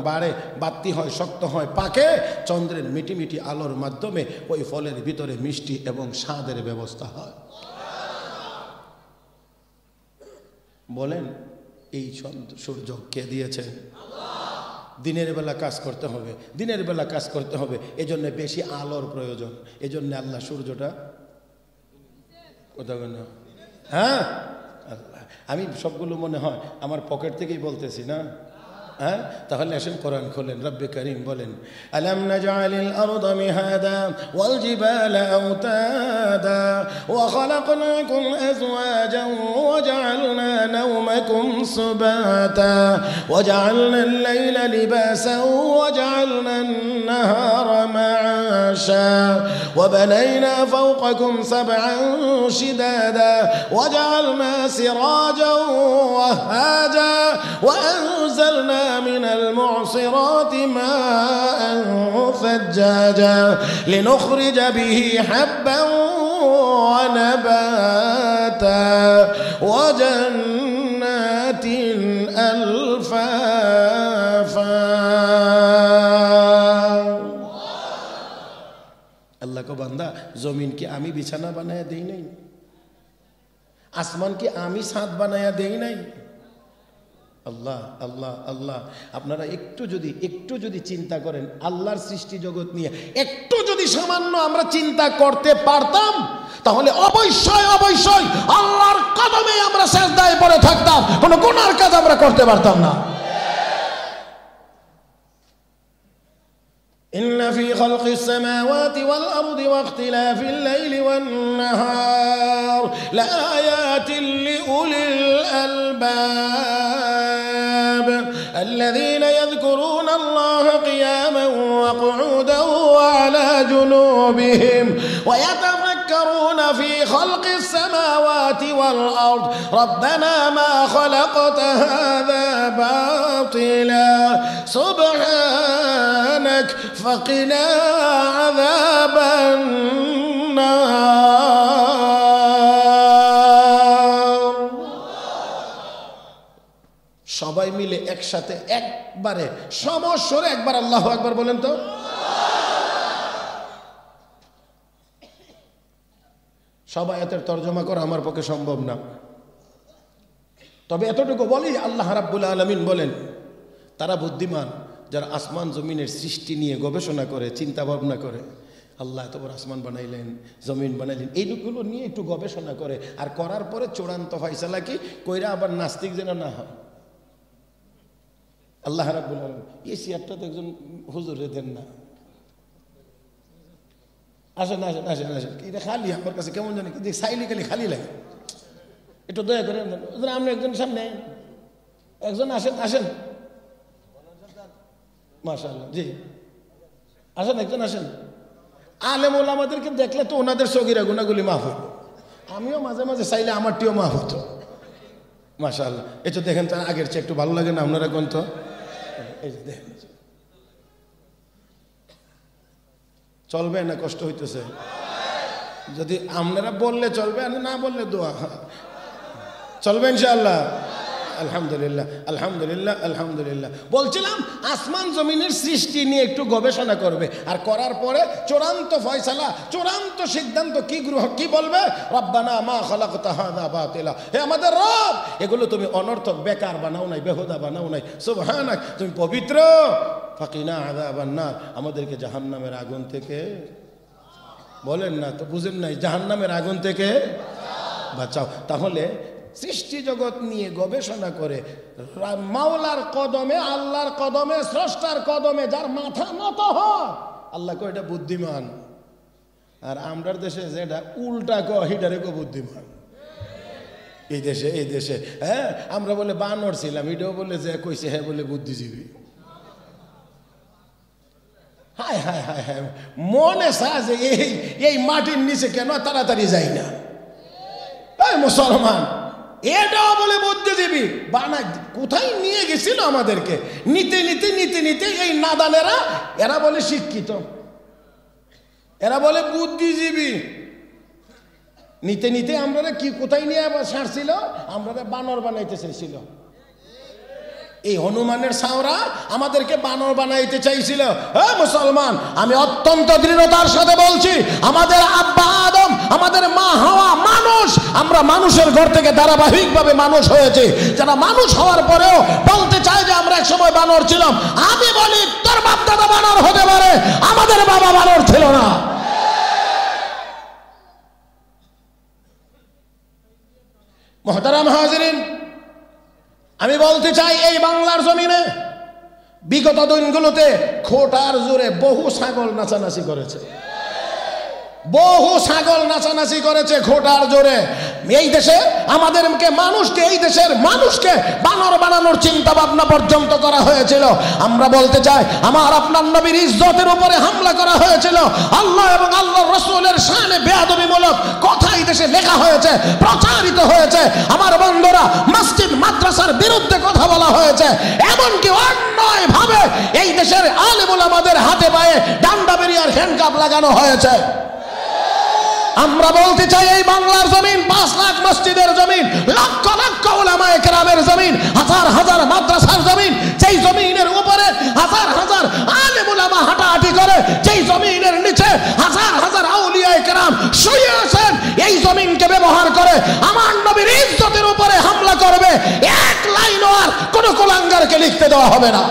বাড়ে, বাড়তি হয়, শক্ত হয়, পাকে। চন্দ্রের মিটি মিটি আলোর মাধ্যমে ওই ফলের ভিতরে মিষ্টি এবং স্বাদের ব্যবস্থা হয়। বলেন এই সূর্য কে দিয়েছে? দিনের বেলা কাজ করতে হবে, দিনের বেলা কাজ করতে হবে, এজন্য বেশি আলোর প্রয়োজন। এজন্য আল্লাহ সূর্যটা কোথাও না। হ্যাঁ, আল্লাহ, আমি সবগুলো মনে হয় আমার পকেট থেকেই বলতেছি না। হ্যাঁ, তাহলে আসেন কোরআন খোলেন, রব্বে করিম বলেন, আলাম নাজআলিল আরদা মিহাদা ওয়াল জিবালা আওতাদা ওয়া খালাকনাকুম আজওয়াজান ওয়া জাআলনা নাওমাকুম সুবাতা ওয়া জাআলনাল লাইলা লিবাসান ওয়া জাআলনান নাহারা মা'আশা ওয়া বানাইনা ফাওকাকুম সাব'আন শিদাদা ওয়া জাআলনা সিরাজান ওয়াহাজা ওয়া আনজালনা من المعصرات ماء ثجاجا لنخرج به حبا ونباتا وجنات ألفافا। আল্লাহ কো বান্দা, জমিন কি আমি বিছানা বানায়া দেই নাই? আসমান কি আমি ছাদ বানায়া দেই নাই? আল্লাহ আল্লাহ আল্লাহ। আপনারা একটু যদি চিন্তা করেন আল্লাহর সৃষ্টি জগৎ নিয়ে, একটু যদি সামান্য আমরা চিন্তা করতে পারতাম, তাহলে অবশ্যই অবশ্যই আল্লাহর কদমে আমরা সিজদায় পড়ে থাকতাম, কোনো গুনার কাজ আমরা করতে পারতাম না। إن في خلق السماوات والأرض واختلاف الليل والنهار لآيات لأولي الألباب الذين يذكرون الله قياما وقعودا وعلى جنوبهم ويتفكرون في خلق السماوات والأرض ربنا ما خلقت هذا باطلا سبحانك فقنا عذاب النار। সবাই মিলে একসাথে একবারে সমস্বরে একবার আল্লাহু আকবার বলেন তো। সবাই এতের তর্জমা করা আমার পক্ষে সম্ভব না, তবে এতটুকু বলি, আল্লাহ রাব্বুল আলামিন বলেন তারা বুদ্ধিমান, যারা আসমান জমিনের সৃষ্টি নিয়ে গবেষণা করে, চিন্তা ভাবনা করে, আল্লাহ এত বড় আসমান বানাইলেন, জমিন বানাইলেন, এইগুলো নিয়ে একটু গবেষণা করে, আর করার পরে চূড়ান্ত ফয়সালা কি কইরা আবার নাস্তিক যেন না হয়। আল্লাহ রাব্বুল আলামিন এই চেয়ারটা তো একজন হুজুরে দেন না। আসেন আসেন আসেন আসেন, এটা খালি আমার কাছে কেমন জানি সাইলি খালি খালি লাগে, একটু দয়া করে আপনি একজন সামনে একজন আসেন আসেন, মাশাআল্লাহ, জি আসেন, একজন আসেন। আলেম ওলামাদেরকে দেখলে তো ওনাদের সগীরা গুনাহগুলি মাফ হতো, আমিও মাঝে মাঝে চাইলে আমারটিও মাফ হতো। মাশাআল্লাহ, এই তো দেখেন তার আগের চেয়ে একটু ভালো লাগে না আপনারা কোন তো? এই যে দেখেন, চলবে না? কষ্ট হইতেছে? যদি আপনারা বললে চলবে, আর না বললে দোয়া চলবে ইনশাআল্লাহ। আলহামদুলিল্লাহ আলহামদুলিল্লাহ আলহামদুলিল্লাহ। বলছিলাম আসমান জমিনের সৃষ্টি নিয়ে একটু গবেষণা করবে, আর করার পরে চূড়ান্ত ফয়সালা, চূড়ান্ত সিদ্ধান্ত কি বলবে? রব্বানা মা খালাকতা হাযা বাতিলা, হে আমাদের রব, এগুলো তুমি অনর্থক বেকার বানাও নাই, বেহুদা বানাও নাই, সুবহানাক, তুমি পবিত্র, ফাকিনা আযাবান নার, আমাদেরকে জাহান্নামের আগুন থেকে, বলেন না তো, বুঝেন নাই, জাহান্নামের আগুন থেকে বাঁচাও। তাহলে সৃষ্টি জগৎ নিয়ে গবেষণা করে মাওলার কদমে, আল্লাহর কদমে, স্রষ্টার কদমে যার মাথা নত হয়, আল্লাহ কো এটা বুদ্ধিমান। আর আমরার দেশে যেটা উল্টা কহিটারে কো বুদ্ধিমান। এই দেশে হ্যাঁ, আমরা বলে বানর ছিলাম, এটাও বলে যে কইছে হ্যাঁ বলে বুদ্ধিজীবী। হায় হায় হায় হায়, মনে সাজে এই মাটির নিচে কেন তাড়াতাড়ি যাই না মুসলমান, এটাও বলে বুদ্ধিজীবী। বানায় কোথায় নিয়ে গেছিল আমাদেরকে, নিতে নিতে নিতে নিতে এই নাদানেরা, এরা বলে শিক্ষিত, এরা বলে বুদ্ধিজীবী, নিতে নিতে আমরা কি কোথায় নিয়ে ছাড়ছিল, আমরা বানর বানাইতে চাইছিল। এই হনুমানের ছাওরা আমাদেরকে বানর বানাইতে চাইছিল। হ্যাঁ মুসলমান, আমি অত্যন্ত দৃঢ়তার সাথে বলছি, আমাদের আব্বা আদম, আমাদের মা হাওয়া মানুষ, আমরা মানুষের ঘর থেকে ধারাবাহিকভাবে মানুষ হয়েছে। যারা মানুষ হওয়ার পরেও বলতে চায় যে আমরা এক সময় বানর ছিলাম, আমি বলি তোর বাপ দাদা বানর হতে পারে, আমাদের বাবা বানর ছিল না। মুহতারাম হাজিরিন, আমি বলতে চাই এই বাংলার জমিনে বিগত দিনগুলোতে খোটার জোরে বহু ছাগল নাচানাচি করেছে, বহু ছাগল নাচানাচি করেছে খোটার জোরে। এই দেশে আমাদেরকে মানুষকে, এই দেশের মানুষকে বানর বানানোর চিন্তা ভাবনা পর্যন্ত করা হয়েছিল। আমরা বলতে চাই, আমার আপনার নবীর ইজ্জতের উপরে হামলা করা হয়েছিল, আল্লাহ এবং আল্লাহর রাসূলের শানে বেয়াদবিমূলক কথা এই দেশে লেখা হয়েছে, প্রচারিত হয়েছে। আমার বন্ধুরা, মসজিদ মাদ্রাসার বিরুদ্ধে কথা বলা হয়েছে, এমনকি অন্যায় ভাবে এই দেশের আলেম ওলামাদের হাতে পায়ে ডান্ডা বেরিয়ার হ্যান্ডকাপ লাগানো হয়েছে। আমরা বলতে চাই, এই বাংলার জমিন 5 লাখ মসজিদের জমিন, লক্ষ লক্ষ উলামায়ে কেরামের জমিন, হাজার হাজার মাদ্রাসার জমিন, যেই জমিনের উপরে হাজার হাজার আলেম উলামা হাঁটাহাঁটি করে, যেই জমিনের নিচে হাজার হাজার আউলিয়ায়ে কেরাম শুয়ে আছেন, এই জমিনকে ব্যবহার করে আমার নবীর ইজ্জতের উপরে হামলা করবে, এক লাইনও আর কোন কুলাঙ্গারকে লিখতে দেওয়া হবে না।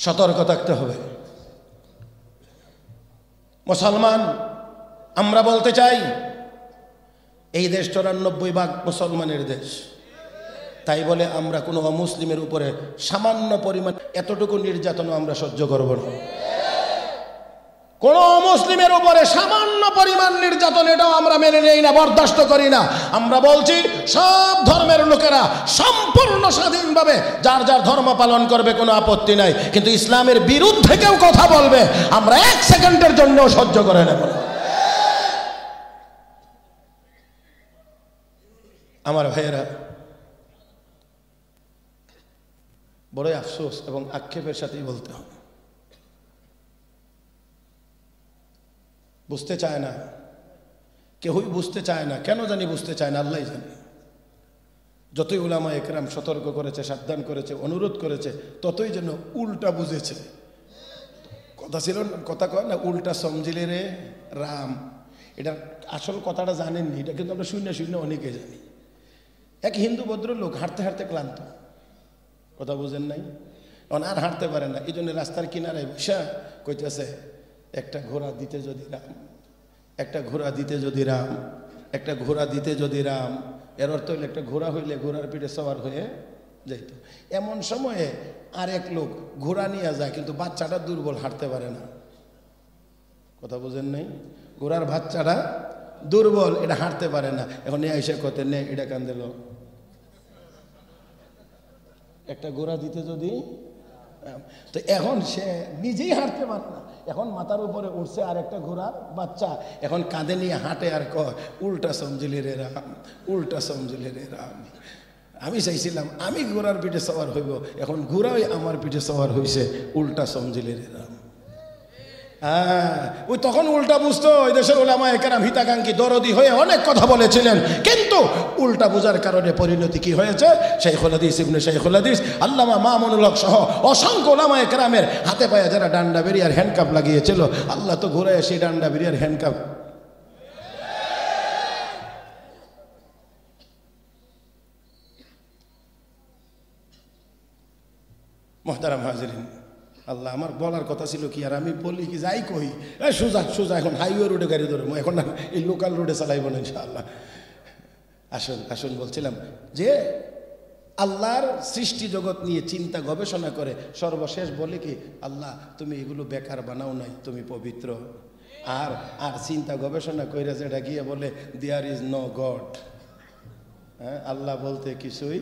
সতর্ক থাকতে হবে মুসলমান। আমরা বলতে চাই, এই দেশ 94% মুসলমানের দেশ, তাই বলে আমরা কোনো অমুসলিমের উপরে সামান্য পরিমাণ এতটুকু নির্যাতন আমরা সহ্য করব না। কোন অমুসলিমের উপরে সামান্য পরিমাণ নির্যাতন, এটাও আমরা মেনে নেই না, বরদাস্ত করি না। আমরা বলছি, সব ধর্মের লোকেরা সম্পূর্ণ স্বাধীনভাবে যার যার ধর্ম পালন করবে, কোনো আপত্তি নাই, কিন্তু ইসলামের বিরুদ্ধে কেউ কথা বলবে, আমরা 1 সেকেন্ডের জন্য সহ্য করে নেব না। আমার ভাইয়েরা, বড়ই আফসোস এবং আক্ষেপের সাথেই বলতে হবে, বুঝতে চায় না, কেউই বুঝতে চায় না। কেন জানি বুঝতে চায় না, আল্লাহই জানে। যতই উলামায়ে কেরাম সতর্ক করেছে, সাবধান করেছে, অনুরোধ করেছে, ততই যেন উল্টা বুঝেছে। কথা ছিল, কথা কয় না, উল্টা সমঝিলে রে রাম। এটা আসল কথাটা জানেননি, এটা কিন্তু আমরা শূন্য শূন্য অনেকে জানি। এক হিন্দু ভদ্রলোক হাঁটতে হাঁটতে ক্লান্ত, কথা বুঝেন নাই, এখন আর হাঁটতে পারে না, এই জন্য রাস্তার কিনারায় বসা কইতেছে, একটা ঘোড়া দিতে যদি রাম, একটা ঘোড়া দিতে যদি রাম, একটা ঘোড়া দিতে যদি রাম। এর অর্থ হইলে একটা ঘোড়া হইলে ঘোড়ার পিঠে সওয়ার হয়ে যাইত। এমন সময়ে আরেক লোক ঘোড়া নিয়ে যায়, কিন্তু বাচ্চাটা দুর্বল, হাঁটতে পারে না, কথা বুঝেন নাই, ঘোড়ার বাচ্চাটা দুর্বল, এটা হাঁটতে পারে না। এখন এসে কতে নে এটা কান দিল, একটা ঘোড়া দিতে যদি। তো এখন সে নিজেই হাঁটতে পারে না, এখন মাথার উপরে উঠছে আর একটা ঘোড়ার বাচ্চা, এখন কাঁধে নিয়ে হাঁটে আর কয় উল্টা সমঝিলি রে রাম, উল্টা সমঝিলি রে রাম। আমি চাইছিলাম আমি ঘোড়ার পিঠে সওয়ার হইব, এখন ঘোড়াই আমার পিঠে সওয়ার হইছে, উল্টা সমঝিলি রে রাম। হ্যাঁ, ওই তখন উল্টা বুঝতো। ওই দেশের উলামায়ে কেরাম হিতাকাঙ্ক্ষী দরদি হয়ে অনেক কথা বলেছিলেন, কিন্তু উল্টা বোঝার কারণে পরিণতি কি হয়েছে? শাইখুল হাদিস ইবনে শাইখুল হাদিস আল্লামা মামুনুল হক সহ অসংখ্য উলামায়ে কেরামের হাতে পায়ে যারা ডান্ডা বেরিয়ার হ্যান্ডকাপ লাগিয়েছিল, আল্লাহ তো ঘুরে সেই ডান্ডা বেরিয়ার হ্যান্ডকাপ মুহতারাম হাজিরিন, আল্লাহ আমার বলার কথা ছিল কি, আর আমি বলি কি যাই কই, সোজা সোজা এখন হাইওয়ে রোডে গাড়ি ধরবো, এখন আর এই লোকাল রোডে চালাইব না ইনশাআল্লাহ। আসুন আসুন, বলছিলাম যে আল্লাহর সৃষ্টি জগৎ নিয়ে চিন্তা গবেষণা করে সর্বশেষ বলে কি, আল্লাহ তুমি এগুলো বেকার বানাও নাই, তুমি পবিত্র। আর আর চিন্তা গবেষণা করে যেটা গিয়ে বলে দেয়ার ইজ নো গড, হ্যাঁ, আল্লাহ বলতে কিছুই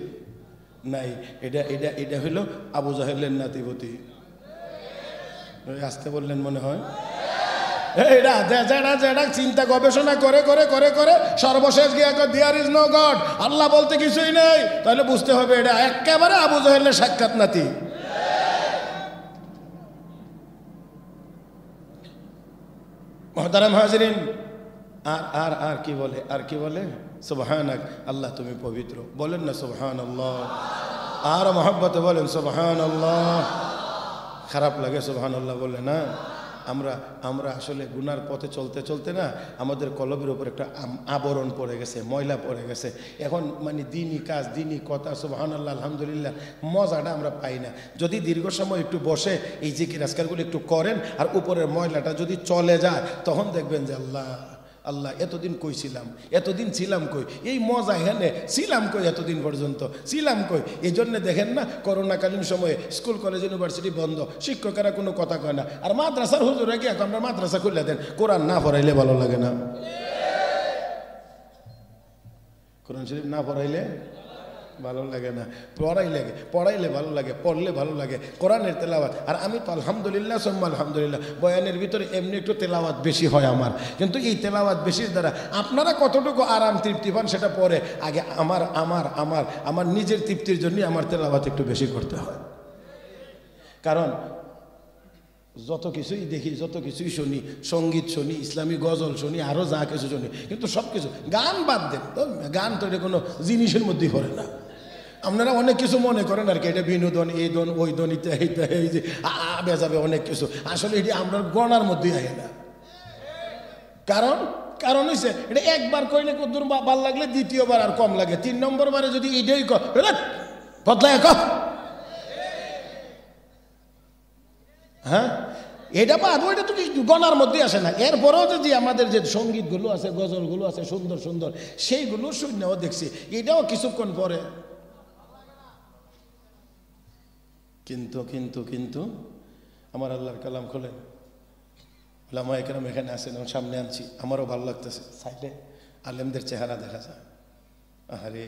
নাই। এটা এটা এটা হইল আবু জাহেলের নাতিপতি। আসতে বললেন মনে হয়, এটা যারা যারা চিন্তা গবেষণা করে করে করে করে সর্বশেষ গিয়ে দেয়ার ইজ নো গড, আল্লাহ বলতে কিছুই নেই, তাহলে বুঝতে হবে এটা একেবারে আবু জাহেলের সাক্ষাৎ নাতি। মুহতারাম হাজিরিন, আর আর আর কি বলে, আর কি বলে, সুবহানাক, আল্লাহ তুমি পবিত্র, বলেন না সুবহানাল্লাহ, আর মহব্বতে বলেন সুবহানাল্লাহ। খারাপ লাগে সুবহানাল্লাহ বলে না? আমরা আমরা আসলে গুনার পথে চলতে চলতে না আমাদের কলবের উপর একটা আবরণ পড়ে গেছে, ময়লা পড়ে গেছে। এখন মানে দিনই কাজ, দিনই কথা, সুবহানাল্লাহ আলহামদুলিল্লাহ, মজাটা আমরা পাই না। যদি দীর্ঘ সময় একটু বসে এই জিকির আজকারগুলো একটু করেন আর উপরের ময়লাটা যদি চলে যায়, তখন দেখবেন যে আল্লাহ আল্লাহ এতদিন কই ছিলাম, এতদিন ছিলাম কই, এই মজা এখানে ছিলাম কই, এতদিন পর্যন্ত ছিলাম কই। এই জন্য দেখেন না করোনাকালীন সময়ে স্কুল কলেজ ইউনিভার্সিটি বন্ধ, শিক্ষকেরা কোনো কথা কয় না, আর মাদ্রাসার হুজুরে গিয়ে আমরা মাদ্রাসা খুলে দেন, কোরআন না পড়াইলে ভালো লাগে না, কোরআন শরীফ না পড়াইলে ভালো লাগে না, পড়াইলে ভালো লাগে, পড়লে ভালো লাগে, কোরআনের তেলাওয়াত। আর আমি তো আলহামদুলিল্লাহ সুম্মা আলহামদুলিল্লাহ, বয়ানের ভিতরে এমনি একটু তেলাওয়াত বেশি হয় আমার, কিন্তু এই তেলাওয়াত বেশির দ্বারা আপনারা কতটুকু আরাম তৃপ্তি পান সেটা পরে, আগে আমার আমার আমার আমার নিজের তৃপ্তির জন্য আমার তেলাওয়াত একটু বেশি করতে হয়। কারণ যত কিছুই দেখি, যত কিছুই শুনি, সঙ্গীত শুনি, ইসলামী গজল শুনি, আরও যা কিছু শুনি, কিন্তু সব কিছু গান বাদ দেন তো, গান তো এটা কোনো জিনিসের মধ্যেই পড়ে না। আপনারা অনেক কিছু মনে করেন আর কি, এটা বিনোদন, এই দন ওই দন, ইত্যাদি এই যে বেজাবে অনেক কিছু, আসলে এটি আমরা গণার মধ্যেই আয় না। কারণ কারণ হয়েছে এটা একবার কইলে কদ্দুর ভাল লাগলে দ্বিতীয়বার আর কম লাগে, 3 নম্বর বারে যদি এটাই বদলায় হ্যাঁ এটা বাদ, ওইটা তো গণার মধ্যে আসে না। এরপরেও যে আমাদের যে সঙ্গীতগুলো আছে, গজলগুলো আছে সুন্দর সুন্দর, সেইগুলো শূন্যও দেখছি, এটাও কিছুক্ষণ পরে। কিন্তু কিন্তু কিন্তু আমার আল্লাহর কালাম খোলেন, ওলামায়ে কেরাম এখানে আসেন, সামনে আনছি, আমারও ভালো লাগতেছে, সাইডে আলেমদের চেহারা দেখা যায়। আরে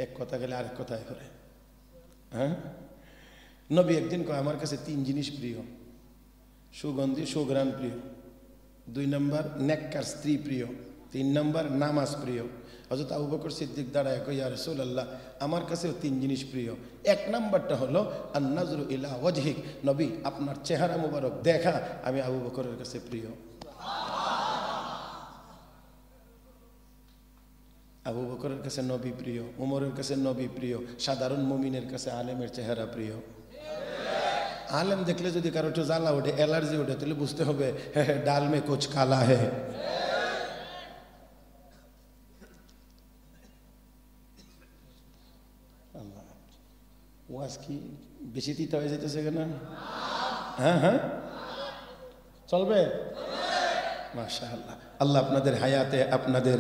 এক কথা গেলে আরেক কথায় করে। হ্যাঁ, নবী একদিন কয় আমার কাছে 3 জিনিস প্রিয়, সুগন্ধি সুঘ্রাণ প্রিয়, 2 নম্বর নেককার স্ত্রী প্রিয়, 3 নম্বর নামাজ প্রিয়। হযরত আবু বকর সিদ্দিক দাঁড়ায় কয় ইয়া রাসূলুল্লাহ, আমার কাছেও 3 জিনিস প্রিয়। 1 নম্বরটা হলো আন-নাজরু ইলা ওয়াজহিক, নবী আপনার চেহারা মুবারক দেখা আমি আবু বকরের কাছে প্রিয়। আবু বকরের কাছে নবী প্রিয়, উমরের কাছে নবী প্রিয়, সাধারণ মুমিনের কাছে আলেমের চেহারা প্রিয়। আলেম দেখলে যদি কারো একটু জ্বালা ওঠে, অ্যালার্জি ওঠে, তাহলে বুঝতে হবে ডাল মে কুছ কালা হে। ওয়াজ কি বেশি তিতা হয়ে যেতেছে কেন? হ্যাঁ হ্যাঁ, চলবে মাশাআল্লাহ। আল্লাহ আপনাদের হায়াতে, আপনাদের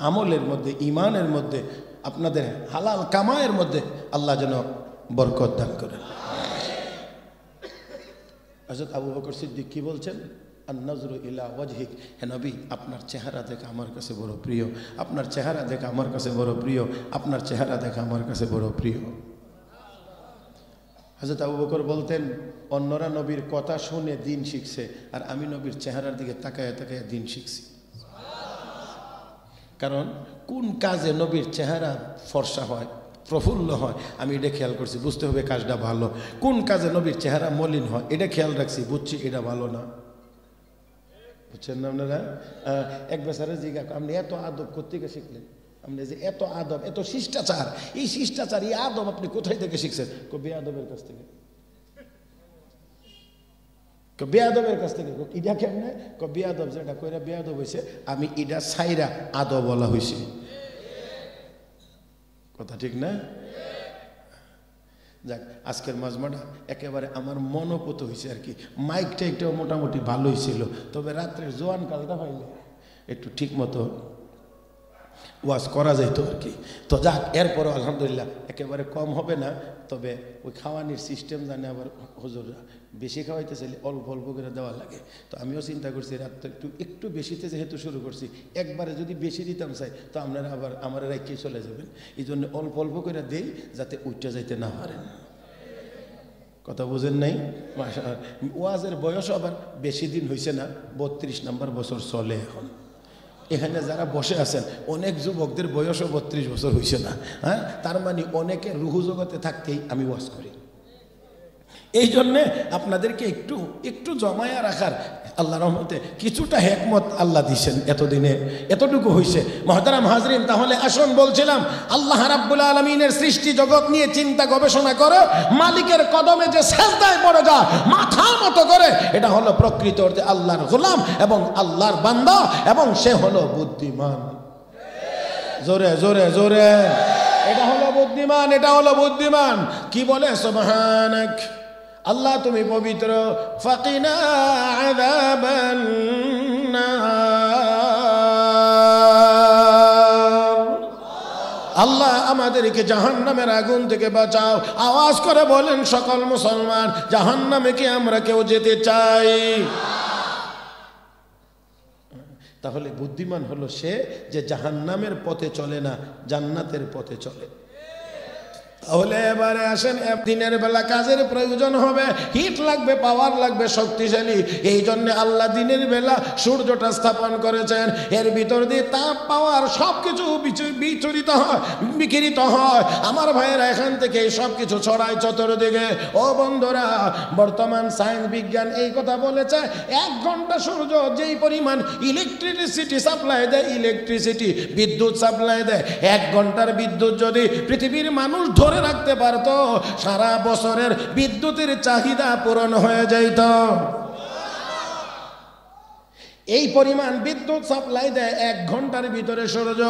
আমলের মধ্যে, ইমানের মধ্যে, আপনাদের হালাল কামায়ের মধ্যে আল্লাহ যেন বরকত দান করেন। হযরত আবু বকর সিদ্দিক কি বলছেন? আন-নাজরু ইলা ওয়াজহিক, হে নবী আপনার চেহারা দেখা আমার কাছে বড় প্রিয়, আপনার চেহারা দেখা আমার কাছে বড় প্রিয়, আপনার চেহারা দেখা আমার কাছে বড় প্রিয়। হযরত আবু বকর বলতেন অন্যরা নবীর কথা শুনে দিন শিখছে, আর আমি নবীর চেহারার দিকে তাকায় তাকায় দিন শিখছি। কারণ কোন কাজে নবীর চেহারা ফর্সা হয়, প্রফুল্ল হয়, আমি এটা খেয়াল করছি, বুঝতে হবে কাজটা ভালো। কোন কাজে নবীর চেহারা মলিন হয়, এটা খেয়াল রাখছি, বুঝছি এটা ভালো না। বুঝছেন না আপনারা? এক বেচারে জিজ্ঞা, আপনি এত আদব কোত্থেকে শিখলেন? আপনি যে এত আদব, এত শিষ্টাচার, এই শিষ্টাচার, এই আদব আপনি কোথায় থেকে শিখছেন? বেয়াদবের কাছ থেকে। বেয়াদবের কাছ থেকে। ইডা কেমনে? বেয়াদব যেটা কইরা বেয়াদব হয়েছে, আমি ইডা ছাইরা আদব বলা হয়েছে। কথা ঠিক না? যাক, আজকের মাজমাটা একেবারে আমার মনোপুত হয়েছে আর কি। মাইকটা একটাও মোটামুটি ভালোই ছিল, তবে রাত্রের জোয়ান কালটা হইলে একটু ঠিক মতো ওয়াজ করা যাইত আর কি। তো যাক, এরপরও আলহামদুলিল্লাহ একেবারে কম হবে না, তবে ওই খাওয়ানির সিস্টেম জানে আবার হুজুররা বেশি খাওয়াইতে চাইলে অল্প অল্প করে দেওয়া লাগে। তো আমিও চিন্তা করছি রাত একটু বেশিতে যেহেতু শুরু করছি, একবারে যদি বেশি দিতাম চাই তো আপনারা আবার আমার রাইকে চলে যাবেন। এই জন্য অল্প অল্প করে দেই যাতে উঠতে যাইতে না পারেন। কথা বুঝেন নাই? ওয়াজের বয়স আবার বেশি দিন হয়েছে না, 32 নম্বর বছর চলে এখন। এখানে যারা বসে আছেন অনেক যুবকদের বয়সও 32 বছর হয়েছে না। হ্যাঁ, তার মানে অনেকে রুহু জগতে থাকতেই আমি ওয়াজ করি। এই জন্যে আপনাদেরকে একটু একটু জমায়া রাখার আল্লাহর রহমতে কিছুটা হিকমত আল্লাহ দিয়েছেন এতদিনে, এতটুকু হয়েছে। মুহতারাম হাজরিন, তাহলে আসুন বলছিলাম আল্লাহ রাব্বুল আলামিনের সৃষ্টি জগৎ নিয়ে চিন্তা গবেষণা করো, মালিকের কদমে যে সেজদায় পড়ে যায় মাথা মতো করে, এটা হলো প্রকৃত অর্থে আল্লাহর গোলাম এবং আল্লাহর বান্দা, এবং সে হলো বুদ্ধিমান। জোরে জোরে জোরে, এটা হলো বুদ্ধিমান, এটা হলো বুদ্ধিমান। কি বলে? সুবহানাক, আল্লাহ তুমি পবিত্র। ফাকিনা আযাবান নার, আল্লাহ আমাদেরকে জাহান্নামের আগুন থেকে বাঁচাও। আওয়াজ করে বলেন সকল মুসলমান, জাহান্নামে কি আমরা কেউ যেতে চাই? তাহলে বুদ্ধিমান হলো সে যে জাহান্নামের পথে চলে না, জান্নাতের পথে চলে। তাহলে এবারে আসেন, দিনের বেলা কাজের প্রয়োজন হবে, হিট লাগবে, পাওয়ার লাগবে, শক্তিশালী। এই জন্য আল্লাহ দিনের বেলা সূর্যটা স্থাপন করেছেন, এর ভিতর দিয়ে তাপ পাওয়ার সবকিছু বিচরিত হয়, বিকিরিত হয়। আমার ভাইয়েরা এখান থেকে সব কিছু ছড়ায় চতুর্দিকে। ও বন্ধুরা, বর্তমান সায়েন্স বিজ্ঞান এই কথা বলেছে, 1 ঘন্টা সূর্য যেই পরিমাণ ইলেকট্রিসিটি সাপ্লাই দেয়, ইলেকট্রিসিটি বিদ্যুৎ সাপ্লাই দেয়, 1 ঘন্টার বিদ্যুৎ যদি পৃথিবীর মানুষ ধরে রাখতে পারতো, সারা বছরের বিদ্যুতের চাহিদা পূরণ হয়ে যাইত। এই পরিমাণ বিদ্যুৎ সাপ্লাই দেয় 1 ঘন্টার ভিতরে সূর্য।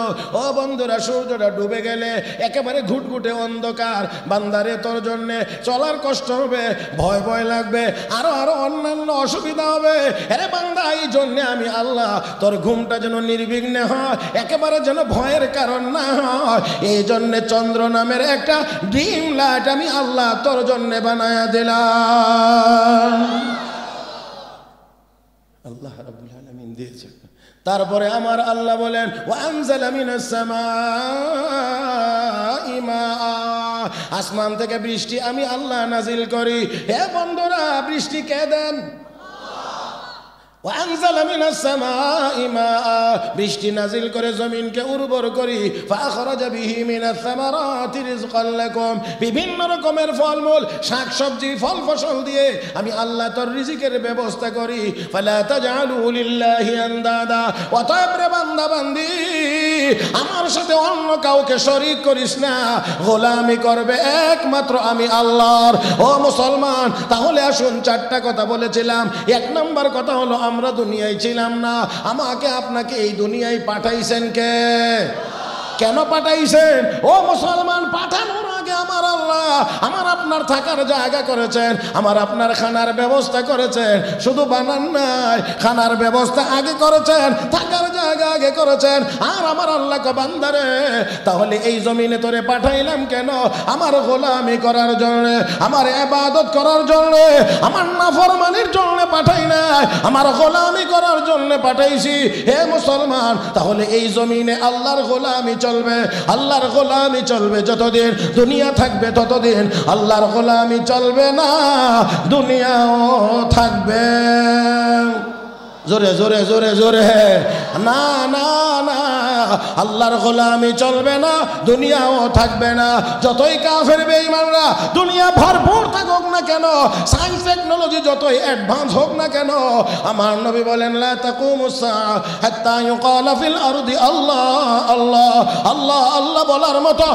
ও বন্ধুরা, সূর্যটা ডুবে গেলে একেবারে ঘুটঘুটে অন্ধকার, বান্দারে তোর জন্যে চলার কষ্ট হবে, ভয় ভয় লাগবে, আরো আরো অন্যান্য অসুবিধা হবে। আরে বান্দা, এই জন্যে আমি আল্লাহ তোর ঘুমটা যেন নির্বিঘ্নে হয়, একেবারে যেন ভয়ের কারণ না হয়, এই জন্যে চন্দ্র নামের একটা ড্রিম লাইট আমি আল্লাহ তোর জন্যে বানায়া দিলাম। আল্লাহ রাব্বুল আলামিন দিয়েছেন। তারপরে আমার আল্লাহ বলেন, ওয়া আনজালা মিনাস সামাই মাআ, আসমান থেকে বৃষ্টি আমি আল্লাহ নাজিল করি। হে বন্ধুরা, বৃষ্টি কে দেন? ওয়ানজালা মিনাস সামাই মাআ, বৃষ্টি নাজিল করে জমিনকে উর্বর করি। ফাখরাজা বিহি মিনাস সামারাতি রিজকান লাকুম, বিভিন্ন রকমের ফলমূল, শাকসবজি, ফল ফসল দিয়ে আমি আল্লাহ তোর রিজিকের ব্যবস্থা করি। ফালা তাজআলু লিল্লাহি আনদাদা, অতএব রে বান্দা বান্দি, আমার সাথে অন্য কাউকে শরীক করিস না, গোলামি করবে একমাত্র আমি আল্লাহর। ও মুসলমান, তাহলে আসুন 4টা কথা বলেছিলাম। 1 নম্বর কথা হলো, আমরা দুনিয়ায় ছিলাম না, আমাকে আপনাকে এই দুনিয়ায় পাঠাইছেন কে? কেন পাঠাইছেন? ও মুসলমান, পাঠানোর আগে আমার আল্লাহ আমার আপনার থাকার জায়গা করেছেন, আমার আপনার খানার ব্যবস্থা করেছেন। শুধু বানান নাই, খানার ব্যবস্থা আগে করেছেন, থাকার জায়গা আগে করেছেন। আর আমার আল্লাহ কো বান্দারে, তাহলে এই জমিনে তোরে পাঠাইলাম কেন? আমার গোলামি করার জন্য, আমার ইবাদত করার জন্য, আমার নাফরমানির জন্য পাঠাই নাই, আমার গোলামি করার জন্য পাঠাইছি। হে মুসলমান, তাহলে এই জমিনে আল্লাহর গোলামি চলবে, আল্লাহর গোলামি চলবে যতদিন দুনিয়া থাকবে ততদিন। আল্লাহর গোলামি চলবে না, দুনিয়াও থাকবে। জোরে জোরে জোরে জোরে, না না না, আল্লাহর গোলামি চলবে না, দুনিয়াও থাকবে না। যতই কাফের বেঈমানরা দুনিয়া ভরপুর থাকুক না কেন, সায়েন্স টেকনোলজি যতই অ্যাডভান্স হোক না কেন, আমার নবী বলেন লা তাকুমুস সাআ হাত্তা ইউকালা ফিল আরদি আল্লাহ আল্লাহ আল্লাহ আল্লাহ বলার মতো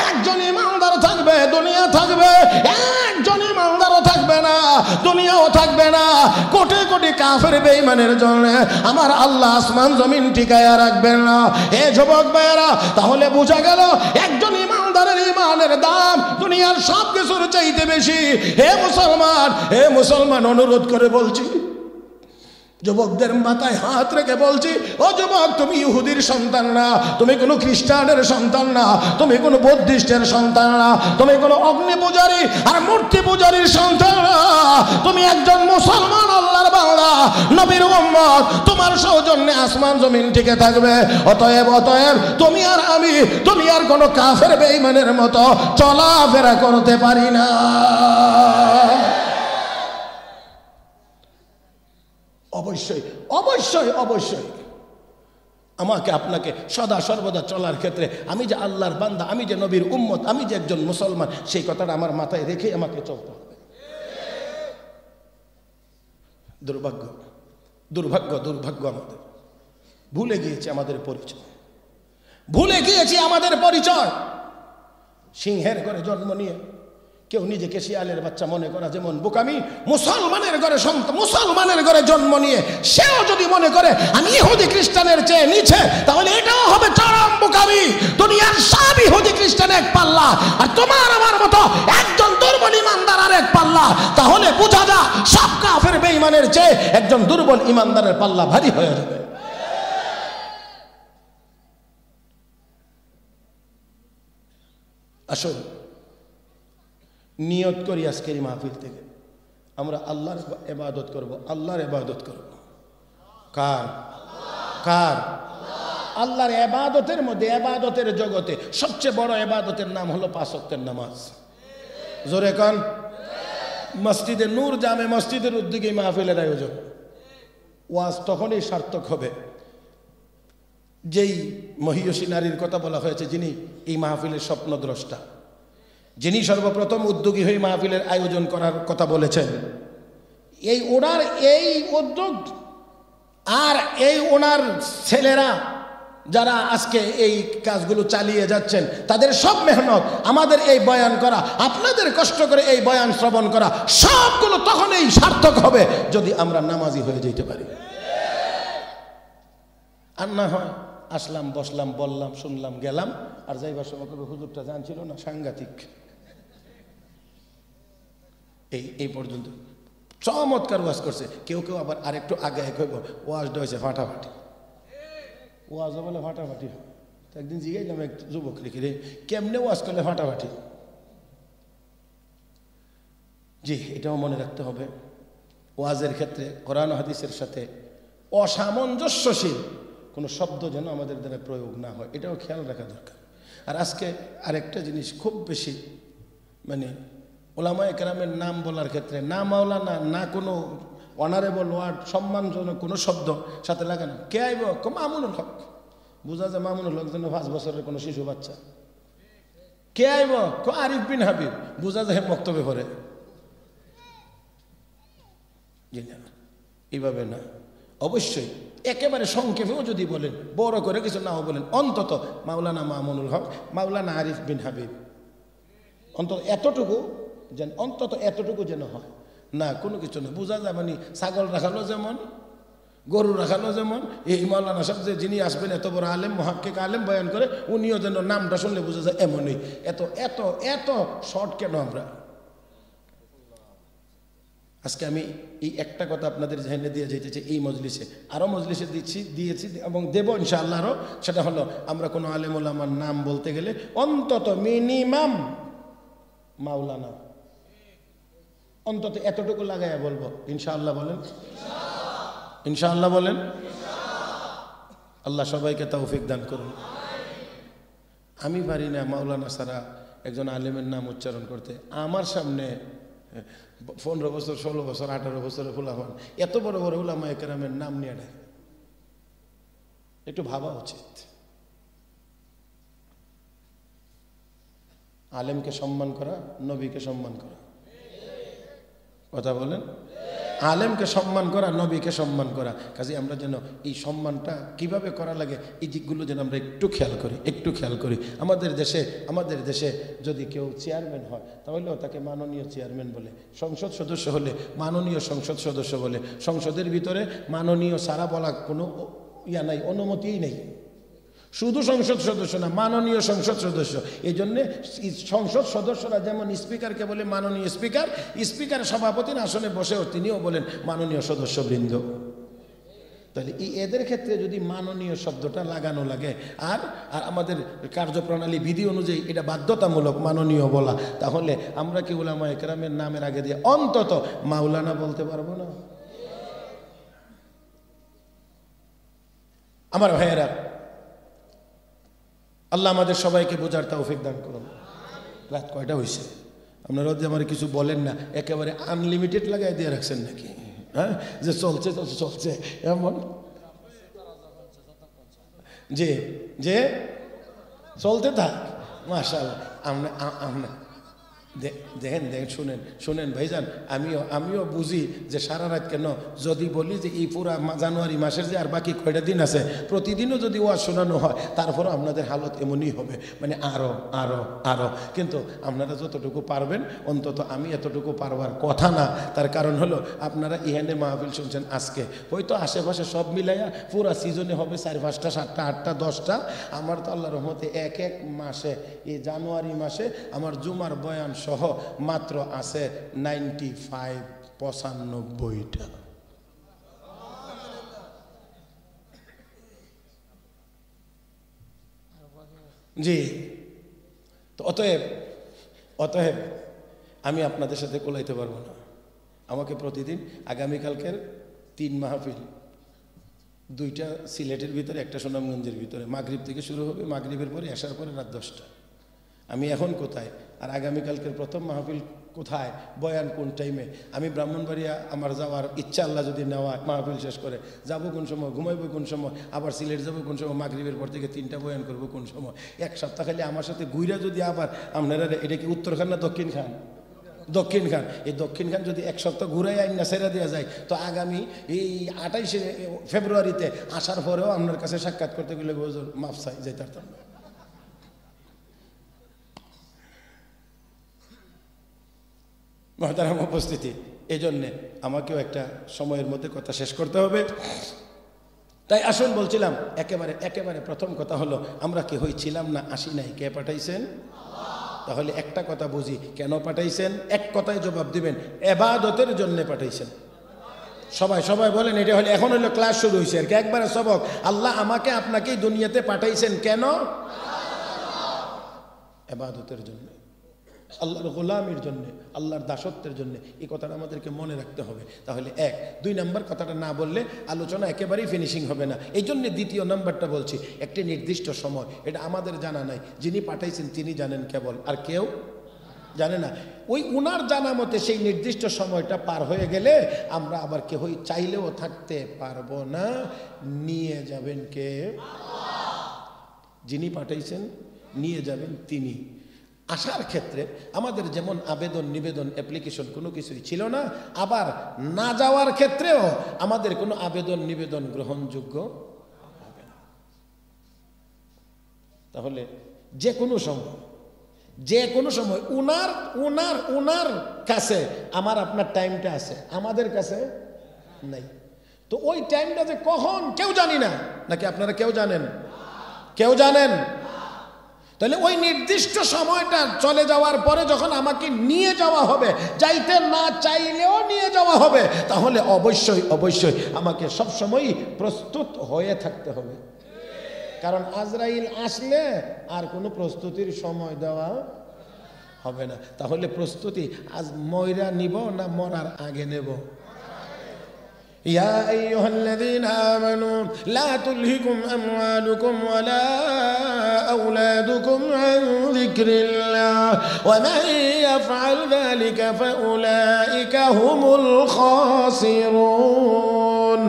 একজন ইমানদার থাকবে, দুনিয়া থাকবে। একজন ইমানদারও থাকবে না, দুনিয়াও থাকবে না। কোটি কোটি কাফের বেঈমানের জন্য আমার আল্লাহ আসমান জমিন টিকায়া রাখবেন না। হে যুবক ভাইয়েরা, তাহলে বোঝা গেল একজন ইমানদারের ইমানের দাম দুনিয়ার সব কিছুর চাইতে বেশি। হে মুসলমান, অনুরোধ করে বলছি, যুবকদের মাথায় হাত রেখে বলছি, ও যুবক, তুমি ইহুদির সন্তান না, তুমি কোনো খ্রিস্টানের সন্তান না, তুমি কোনো বৌদ্ধিস্টের সন্তান না, তুমি কোনো অগ্নি পূজারী আর মূর্তি পূজারীর সন্তান না, তুমি একজন মুসলমান, আল্লাহর বান্দা, নবীর উম্মত। তোমার সৌজন্যে আসমান জমিন টিকে থাকবে। অতএব তুমি আর আমি দুনিয়ার কোনো কাফের বেঈমানের মতো চলাফেরা করতে পারি না। অবশ্যই অবশ্যই অবশ্যই আমাকে আপনাকে সদা সর্বদা চলার ক্ষেত্রে আমি যে আল্লাহর বান্দা, আমি যে নবীর উম্মত, আমি যে একজন মুসলমান, সেই কথাটা আমার মাথায় রেখে আমাকে চলতে হবে। দুর্ভাগ্য দুর্ভাগ্য দুর্ভাগ্য, আমাদের ভুলে গিয়েছি আমাদের পরিচয়, ভুলে গিয়েছি আমাদের পরিচয়। সিংহের ঘরে জন্ম নিয়ে কেউ নিজেকে শিয়ালের বাচ্চা মনে করা যেমন বোকামি, মুসলমানের ঘরে মুসলমানের ঘরে জন্ম নিয়ে সেও যদি মনে করে আমি ইহুদি খ্রিস্টানের চেয়ে নিচে, তাহলে এটাও হবে চরম বোকামি। দুনিয়ার সব ইহুদি খ্রিস্টান এক পাল্লা, আর তোমার আমার মতো একজন দুর্বল ইমানদার আর এক পাল্লা। তাহলে বোঝা যা সব কাফের বেঈমানের চেয়ে একজন দুর্বল ইমানদারের পাল্লা ভারী হয়ে যাবে। আসুন নিয়ত করি আজকের এই মাহফিল থেকে আমরা আল্লাহর ইবাদত করব, আল্লাহর ইবাদত করব। কার? কার? আল্লাহর ইবাদতের মধ্যে, ইবাদতের জগতে সবচেয়ে বড় ইবাদতের নাম হলো 5 ওয়াক্তের নামাজ। জোরে কান। মসজিদে নূর জামে মসজিদের উদ্যোগে মাহফিলের আয়োজন। ওয়াজ তখনই সার্থক হবে যেই মহিয়সী নারীর কথা বলা হয়েছে, যিনি এই মাহফিলের স্বপ্নদ্রষ্টা, যিনি সর্বপ্রথম উদ্যোগী হয়ে মাহফিলের আয়োজন করার কথা বলেছেন। ওনার এই উদ্যোগ আর ওনার ছেলেরা যারা আজকে এই কাজগুলো চালিয়ে যাচ্ছেন, তাদের সব মেহনত, আমাদের এই বয়ান করা, আপনাদের কষ্ট করে এই বয়ান শ্রবণ করা, সবগুলো তখনই সার্থক হবে যদি আমরা নামাজি হয়ে যেতে পারি। আর না হয় আসলাম, বসলাম, বললাম, শুনলাম, গেলাম, আর যাইবার সময় করবে হুজুরটা জানছিল না, সাংঘাতিক। এই পর্যন্ত চমৎকার ওয়াজ করছে। কেউ কেউ আবার আরেকটু আগে হইব, ওয়াজটা হয়েছে ফাটাফাটি, ওয়াজ বলে ফাটাফাটি। একদিন জিজ্ঞাসলাম এক যুবক লিখি রে, কেমনে ওয়াজ করলে ফাটাফাটি? জি, এটাও মনে রাখতে হবে, ওয়াজের ক্ষেত্রে কোরআন হাদিসের সাথে অসামঞ্জস্যশীল কোনো শব্দ যেন আমাদের দ্বারা প্রয়োগ না হয়, এটাও খেয়াল রাখা দরকার। আর আজকে আরেকটা জিনিস খুব বেশি, মানে ওলামায়ে কেরামের নাম বলার ক্ষেত্রে না মাওলানা, না কোনো অনারেবল ওয়ার্ড, সম্মানজনক কোনো শব্দ সাথে লাগানো। কে আইব? মামুনুল হক। বোঝা যায় মামুনুল হক যেন 5 বছরের কোনো শিশু বাচ্চা। কে আইব? আরিফ বিন হাবিব। বোঝা যায় বক্তব্যে পড়ে। জি না, এইভাবে না। অবশ্যই একেবারে সংক্ষেপেও যদি বলেন, বড় করে কিছু নাও বলেন, অন্তত মাওলানা মামুনুল হক, মাওলানা আরিফ বিন হাবিব, অন্তত এতটুকু যেন হয়। না কোনো কিছু না, বোঝা যায় মানে ছাগল রাখালো যেমন, গরু রাখানো যেমন এই মাওলানা সাহেব যে যিনি আসবেন এত বড় আলেম মুহাক্কিক আলেম বয়ান করে, উনিও যেন নামটা শুনলে বোঝা যায় এমনই। এত এত এত শর্ট কেন আমরা? আজকে আমি এই একটা কথা আপনাদের জেনে দিয়ে যেতেছি, এই মজলিসে আরও মজলিসে দিয়েছি এবং দেব ইনশাআল্লাহ আরও। সেটা হলো আমরা কোনো আলেম ওলামার নাম বলতে গেলে অন্তত মিনিমাম মাওলানা অন্তত এতটুকু লাগাইয়া বলবো ইনশাআল্লাহ। বলেন ইনশাআল্লাহ, বলেন। আল্লাহ সবাইকে তৌফিক দান করুন। আমি পারি না মাওলানা ছাড়া একজন আলেমের নাম উচ্চারণ করতে। আমার সামনে 15 বছর 16 বছর 18 বছরের ফুলাফান এত বড় বড় উলামায়ে কেরামের নাম নিয়ে ডাকে, একটু ভাবা উচিত। আলেমকে সম্মান করা, নবীকে সম্মান করা। কথা বলেন। আলেমকে সম্মান করা, নবীকে সম্মান করা। কাজে আমরা যেন এই সম্মানটা কিভাবে করা লাগে এই দিকগুলো যেন আমরা একটু খেয়াল করি, একটু খেয়াল করি। আমাদের দেশে যদি কেউ চেয়ারম্যান হয় তাহলেও তাকে মাননীয় চেয়ারম্যান বলে, সংসদ সদস্য হলে মাননীয় সংসদ সদস্য বলে। সংসদের ভিতরে মাননীয় সারা বলা কোনো ইয়া নাই, অনুমতিই নেই। শুধু সংসদ সদস্য না, মাননীয় সংসদ সদস্য। এই জন্যে সংসদ সদস্যরা যেমন স্পিকারকে বলে মাননীয় স্পিকার, স্পিকার সভাপতির আসনে বসেও তিনিও বলেন মাননীয় সদস্যবৃন্দ। তাহলে এদের ক্ষেত্রে যদি মাননীয় শব্দটা লাগানো লাগে আর আমাদের কার্যপ্রণালী বিধি অনুযায়ী এটা বাধ্যতামূলক মাননীয় বলা, তাহলে আমরা কি উলামায়ে কেরামের নামের আগে দিয়ে অন্তত মাওলানা বলতে পারবো না? আমার ভাইয়েরা, আল্লাহ আমাদের সবাইকে বোঝার তৌফিক দান করুন। রাত কয়টা হয়েছে? আপনারা যদি আমার কিছু বলেন না, একেবারে আনলিমিটেড লাগাই দিয়ে রাখছেন নাকি? হ্যাঁ, যে চলছে চলছে এমন যে চলতে থাক। মাশাআল্লাহ। আমরা দেখেন শুনেন ভাইজান, আমিও বুঝি যে সারা রাত কেন যদি বলি যে এই পুরা জানুয়ারি মাসের যে আর বাকি কয়টা দিন আছে প্রতিদিনও যদি ওয়াজ শোনানো হয় তারপরও আপনাদের হালত এমনই হবে, মানে আরো। কিন্তু আপনারা যতটুকু পারবেন, অন্তত আমি এতটুকু পারবার কথা না। তার কারণ হলো আপনারা ইহানে মাহফিল শুনছেন আজকে, হয়তো আশেপাশে সব মিলাইয়া পুরা সিজনে হবে 4, 5টা, 7টা, 8টা, 10টা। আমার তো আল্লাহর রহমতে এক মাসে, এই জানুয়ারি মাসে আমার জুমার বয়ান সহ মাত্র আছে 95-95টা। জি, তো অতএব আমি আপনাদের সাথে কোলাইতে পারবো না। আমাকে প্রতিদিন আগামীকালকের 3 মাহফিল, 2টা সিলেটের ভিতরে, একটা সুনামগঞ্জের ভিতরে, মাগরিব থেকে শুরু হবে, মাগরিবের পরে আসার পরে রাত 10টা। আমি এখন কোথায় আর আগামীকালকের প্রথম মাহফিল কোথায়, বয়ান কোন টাইমে? আমি ব্রাহ্মণবাড়িয়া আমার যাওয়ার ইচ্ছা আল্লাহ যদি নেওয়া, মাহফিল শেষ করে যাবো কোন সময়, ঘুমাইবো কোন সময়, আবার সিলেট যাবো কোন সময়, মাগরিবের পর থেকে 3টা বয়ান করবো কোন সময়। এক সপ্তাহ খালি আমার সাথে ঘুইরা যদি আবার আপনারা, এটা কি উত্তর খান না দক্ষিণ খান? দক্ষিণ খান। এই দক্ষিণ খান যদি এক সপ্তাহ ঘুরাই আইন না ছেড়ে দেওয়া যায়, তো আগামী এই 28শে ফেব্রুয়ারিতে আসার পরেও আপনার কাছে সাক্ষাৎ করতে গেলে মাফ চাই যাইতে পারতাম না। মহতারাম উপস্থিতি, এই জন্যে আমাকেও একটা সময়ের মধ্যে কথা শেষ করতে হবে। তাই আসুন বলছিলাম, একেবারে প্রথম কথা হলো আমরা কে হইছিলাম না, আসি নাই, কে পাঠাইছেন? তাহলে একটা কথা বুঝি, কেন পাঠাইছেন? এক কথায় জবাব দিবেন, ইবাদতের জন্য পাঠাইছেন। সবাই বলেন, এটা হলে এখন হলো ক্লাস শুরু হয়েছে আর কি, একবারে সবক। আল্লাহ আমাকে আপনাকেই দুনিয়াতে পাঠাইছেন কেন? ইবাদতের জন্য, আল্লাহর গোলামির জন্য, আল্লাহর দাসত্বের জন্য। এই কথাটা আমাদেরকে মনে রাখতে হবে। তাহলে 1, 2 নাম্বার কথাটা না বললে আলোচনা একেবারেই ফিনিশিং হবে না। এই জন্য দ্বিতীয় নাম্বারটা বলছি, একটি নির্দিষ্ট সময়, এটা আমাদের জানা নাই, যিনি পাঠাইছেন তিনি জানেন কেবল, আর কেউ জানে না। ওই উনার জানা মতে সেই নির্দিষ্ট সময়টা পার হয়ে গেলে আমরা আবার কেউই চাইলেও থাকতে পারবো না। নিয়ে যাবেন কে? যিনি পাঠাইছেন নিয়ে যাবেন তিনি। আসার ক্ষেত্রে আমাদের যেমন আবেদন নিবেদন অ্যাপ্লিকেশন কোনো কিছুই ছিল না, আবার না যাওয়ার ক্ষেত্রেও আমাদের কোনো আবেদন নিবেদন গ্রহণযোগ্য হবে না। তাহলে যে কোনো সময় উনার কাছে আমার আপনার টাইমটা আছে, আমাদের কাছে নাই। তো ওই টাইমটা যে কখন কেউ জানি না, নাকি আপনারা কেউ জানেন? কেউ জানেন? তাহলে ওই নির্দিষ্ট সময়টা চলে যাওয়ার পরে যখন আমাকে নিয়ে যাওয়া হবে, যাইতে না চাইলেও নিয়ে যাওয়া হবে, তাহলে অবশ্যই অবশ্যই আমাকে সবসময় প্রস্তুত হয়ে থাকতে হবে। কারণ আজরাইল আসলে আর কোনো প্রস্তুতির সময় দেওয়া হবে না। তাহলে প্রস্তুতি আজ ময়রা নিব না মরার আগে নেব? يا أيها الذين آمنوا لا تلهكم أموالكم ولا أولادكم عن ذكر الله ومن يفعل ذلك فأولئك هم الخاسرون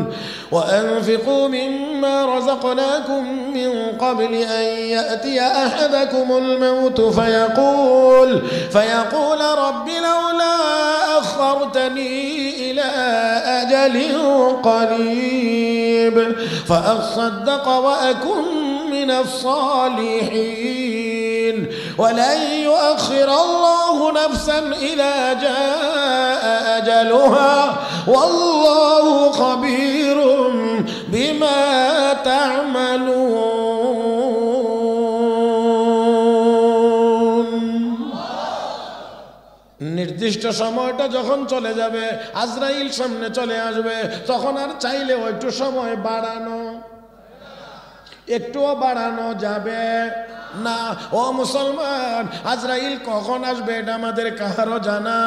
وأنفقوا مما رزقناكم من قبل أن يأتي أحدكم الموت فيقول رب لولا أخرتني إلى أجل قريب فأصدق وأكن من الصالحين ولن يؤخر الله نفسا إذا جاء أجلها والله خبير بما تعملون। নির্দিষ্ট সময়টা যখন চলে যাবে, আজরাইল সামনে চলে আসবে, তখন আর চাইলে একটু সময় বাড়ানো, একটুও বাড়ানো যাবে না। ও মুসলমান, আজরাইল কখন আসবে এটা আমাদের কারো জানা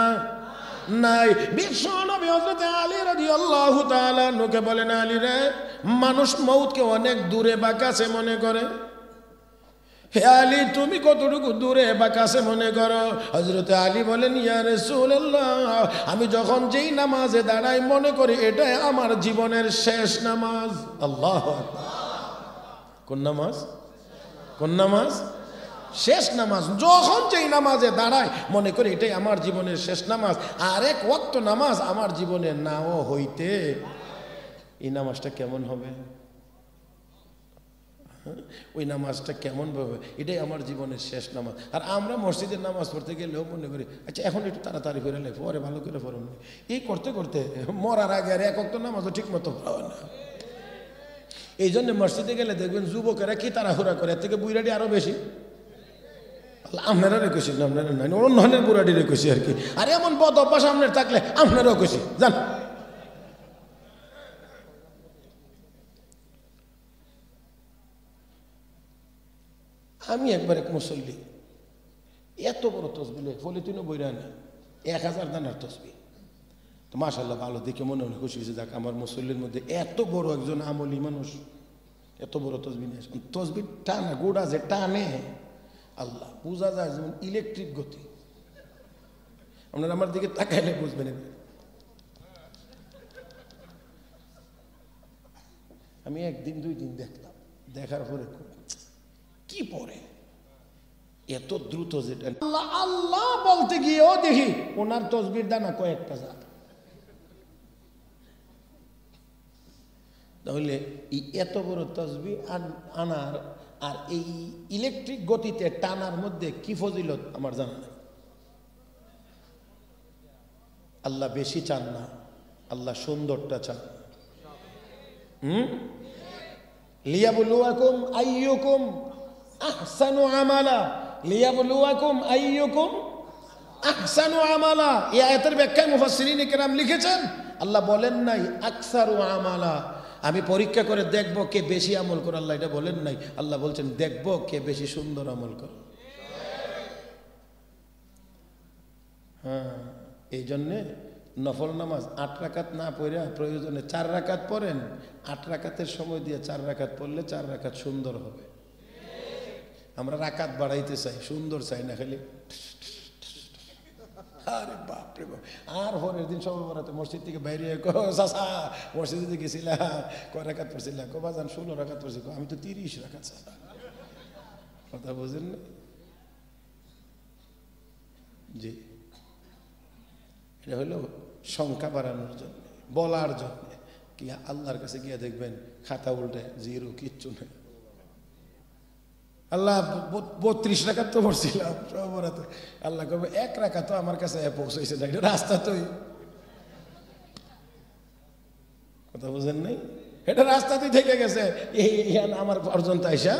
নাই। বিশ্ব নবী হযরত আলী রাদিয়াল্লাহু তাআলা আনহুকে বলেন, আলী রে, মানুষ মউতকে অনেক দূরে বা কাছে মনে করে। হে আলী, তুমি কতটুকু দূরে বা কাছে মনে করো? হযরত আলী বলেন, ইয়া রাসূলুল্লাহ, আমি যখন যেই নামাজে দাঁড়াই মনে করি এটাই আমার জীবনের শেষ নামাজ। আল্লাহু আকবার। কোন নামাজ? কোন নামাজ? শেষ নামাজ। যখন যেই নামাজে দাঁড়ায় মনে করি এটাই আমার জীবনের শেষ নামাজ, আর এক ওয়াক্ত নামাজ আমার জীবনে নাও হইতে, এই নামাজটা কেমন হবে? ওই নামাজটা কেমন ভাবে? এটাই আমার জীবনের শেষ নামাজ। আর আমরা মসজিদের নামাজ পড়তে গেলেও মনে করি আচ্ছা এখন একটু তাড়াতাড়ি করে লে, পরে ভালো করে পড়ুন। এই করতে করতে মরার আগে আর এক ওয়াক্ত নামাজও ঠিক মতো পড়া না। এই জন্য মসজিদে গেলে দেখবেন যুবকেরা কি তাড়াহুড়া করে, এর থেকে বুড়াটি আরো বেশি। আপনারা রেখেছি না, আপনারা নাই, অন্য ধরনের বুড়াটি রেখেছি আর কি। আর এমন বদ অভ্যাস আপনার থাকলে আপনারাও খুশি জান। আমি একবার এক মুসল্লি এত বড় তসবি ফলিতিনও বইরা না, 1000 দানার তসবি। তো মাশাআল্লাহ ভালো দেখে মনে মনে খুশি হয়েছে, যাক আমার মুসল্লির মধ্যে এত বড় একজন আমলি মানুষ এত বড় তসবি নিয়ে। তসবি টানা গোড়া যে টানে আল্লাহ, বোঝা যায় যেমন ইলেকট্রিক গতি। আপনারা আমার দিকে তাকাইলে বুঝবেন। আমি একদিন 2 দিন দেখলাম, দেখার পরে কি পরে এত দ্রুত, যেটা আল্লাহ আল্লাহ বলতে গিয়েও দেখি ওনার তসবির দানা কয়েকটা যা। তাহলে এই এত বড় তসবি আনার আর এই ইলেকট্রিক গতিতে টানার মধ্যে কি ফজিলত আমার জানা নেই। আল্লাহ বেশি চান না, আল্লাহ সুন্দরটা চান। লিয়াবলুয়াকুম আইয়ুকুম আহসানু আমালা, লিয়াবলুয়াকুম আইয়ুকুম আহসানু আমালা। এই আয়াতের ব্যাখ্যায় মুফাসসিরিন কিরাম লিখেছেন, আল্লাহ বলেন নাই আকসারু আমালা, আমি পরীক্ষা করে দেখবো কে বেশি আমল করে। আল্লাহ এটা বলেন নাই, আল্লাহ বলছেন দেখবো কে বেশি সুন্দর আমল করে। হ্যাঁ, এই জন্যে নফল নামাজ 8 রাকাত না পড়ে প্রয়োজনে 4 রাকাত পড়েন। 8 রাকাতের সময় দিয়ে 4 রাকাত পড়লে 4 রাকাত সুন্দর হবে। আমরা রাকাত বাড়াইতে চাই, সুন্দর চাই না খালি। আরে বাপরে বাপ। আর পরের দিন সবে বরাতে মসজিদ থেকে বাইরে চাচা মসজিদে গেছিলাম, কয় রাকাত পড়ছিলাম? বাজান 16 রাকাত পড়ছি। আমি তো 30 রাকাত। কথা বুঝেন না? জি, এটা হলো সংখ্যা বাড়ানোর জন্য, বলার জন্য। কি আল্লাহর কাছে গিয়ে দেখবেন খাতা উল্টে 0, কিচ্ছু নেই। আল্লাহ 32 রাকাত তো পড়ছিলাম সবরাতে। আল্লাহ কবে 1 রাকাত তো আমার কাছে পৌঁছাইছে না, রাস্তা তো কথা বুঝেন নাই? এটা রাস্তাতেই থেকে গেছে, আমার পর্যন্ত আইসা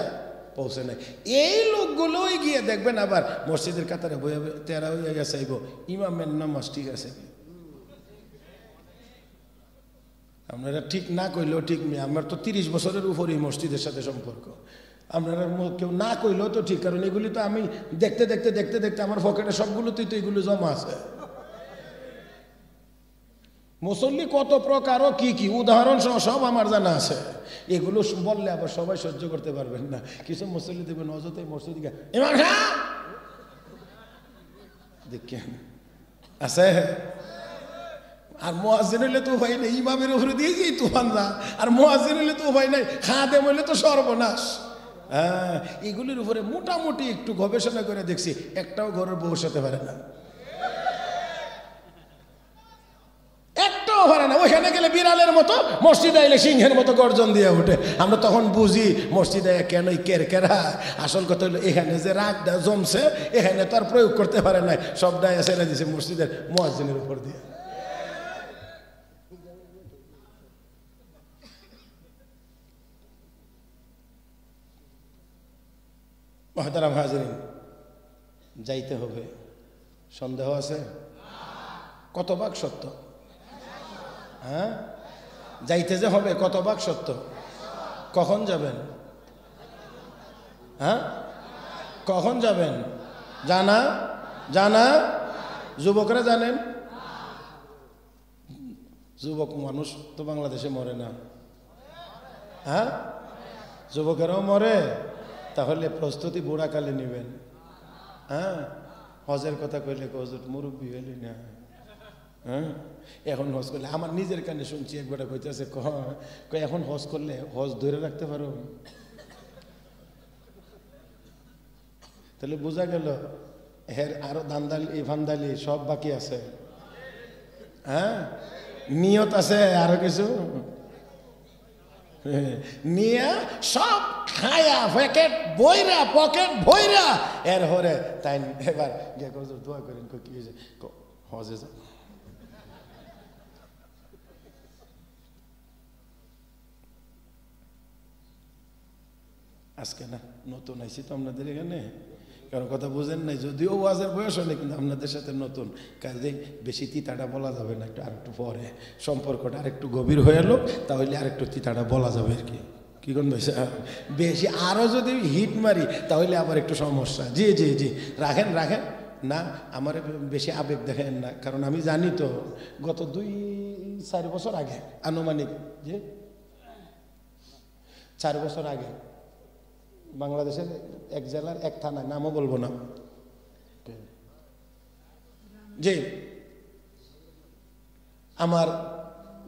পৌঁছে নাই। এই লোকগুলোই গিয়ে দেখবেন আবার মসজিদের কাতারে বইয়া তেরা হইয়া গেছে, ইমামের নামাজ ঠিক আছে। আপনারা ঠিক না কইলেও ঠিক নেই, আমার তো 30 বছরের উপরই মসজিদের সাথে সম্পর্ক। আপনারা কেউ না কইলেও তো ঠিক, কারণ এগুলি তো আমি দেখতে দেখতে দেখতে দেখতে আমার পকেটে সবগুলোতেই তো এগুলো জমা আছে। মুসল্লি কত প্রকার ও কি কি উদাহরণ সহ সব আমার জানা আছে। এগুলো বললে আবার সবাই সহ্য করতে পারবেন না। কিছু মুসল্লি দেখবেন অযথাই মসজিদ দেখেন আছে। আর মুয়াজ্জিন হইলে তো উপায় নেই, ইমামের উপরে দিয়ে যেই তুফান যা। আর মুয়াজ্জিন হইলে তো উপায় নাই, খাদেম হইলে তো সর্বনাশ। হ্যাঁ, এগুলির উপরে মোটামুটি একটু গবেষণা করে দেখছি, একটাও ঘরের বউ সাথে পারে না, একটাও পারে না। ওইখানে গেলে বিড়ালের মতো, মসজিদে আইলে সিংহের মতো গর্জন দিয়ে ওঠে। আমরা তখন বুঝি মসজিদে কেন কেরকেরা। আসল কথা হলো এখানে যে রাগটা জমছে, এখানে তো আর প্রয়োগ করতে পারে না, সবটাই ছেড়ে দিছে মসজিদের মুয়াজ্জিনের উপর দিয়ে। মহতারাম হাজিরিন, যাইতে হবে, সন্দেহ আছে? কত ভাগ সত্য? হ্যাঁ, যাইতে যে হবে কত ভাগ সত্য? কখন যাবেন? হ্যাঁ, কখন যাবেন? জানা জানা যুবকরা জানেন? যুবক মানুষ তো বাংলাদেশে মরে না। হ্যাঁ, যুবকেরাও মরে। তাহলে প্রস্তুতি বুড়াকালে নেবেন। হ্যাঁ, হজের কথা কইলে হজর মুরব্বী হইলি না। হ্যাঁ, এখন হজ করলে, আমার নিজের কানে শুনছি একবার কইতেছে, এখন হজ করলে হজ ধরে রাখতে পারো? তাহলে বোঝা গেল এর আরো দান্দালি ফান্দালি সব বাকি আছে। হ্যাঁ, নিয়ত আছে আরো কিছু নিয়ে সব খায়া পকেট বইরা এর হরে তাই এবার দোয়া করেন কি হয়েছে হজে যা। আজকে না নতুন আইসি তো আপনাদের এখানে, কারণ কথা বুঝেন নাই, যদিও ওয়াজের বয়স অনেক, কিন্তু আপনাদের সাথে নতুন কাজেই বেশি তিতাটা বলা যাবে না। একটু আরেকটু পরে সম্পর্কটা আরেকটু গভীর হয়ে এলো, তাহলে আরেকটু তিতাটা বলা যাবে আর কি। কি কোন বেশি আরো যদি হিট মারি তাহলে আবার একটু সমস্যা। জি জি জি, রাখেন রাখেন না, আমার বেশি আবেগ দেখেন না, কারণ আমি জানি তো গত 2-4 বছর আগে, আনুমানিক যে 4 বছর আগে বাংলাদেশের এক জেলার এক থানায়, নামও বলবো না, যে আমার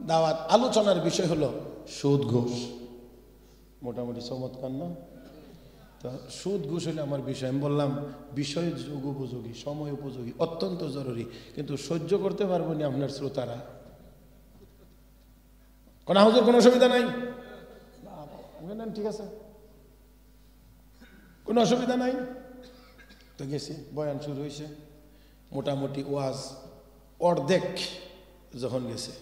দাওয়াত আলোচনার বিষয় হলো সুদ ঘুষ। মোটামুটি চমৎকার না? তো সুদ ঘুষ হলে আমার বিষয়, আমি বললাম বিষয় যুগোপযোগী, সময় উপযোগী, অত্যন্ত জরুরি, কিন্তু সহ্য করতে পারবো না আপনার শ্রোতারা। কোন হুজুর কোনো অসুবিধা নাই? ঠিক আছে, কোনো অসুবিধা নাই। তো গেছি, বয়ান শুরু হয়েছে, মোটামুটি ওয়াজ অর্ধেক যখন গেছে,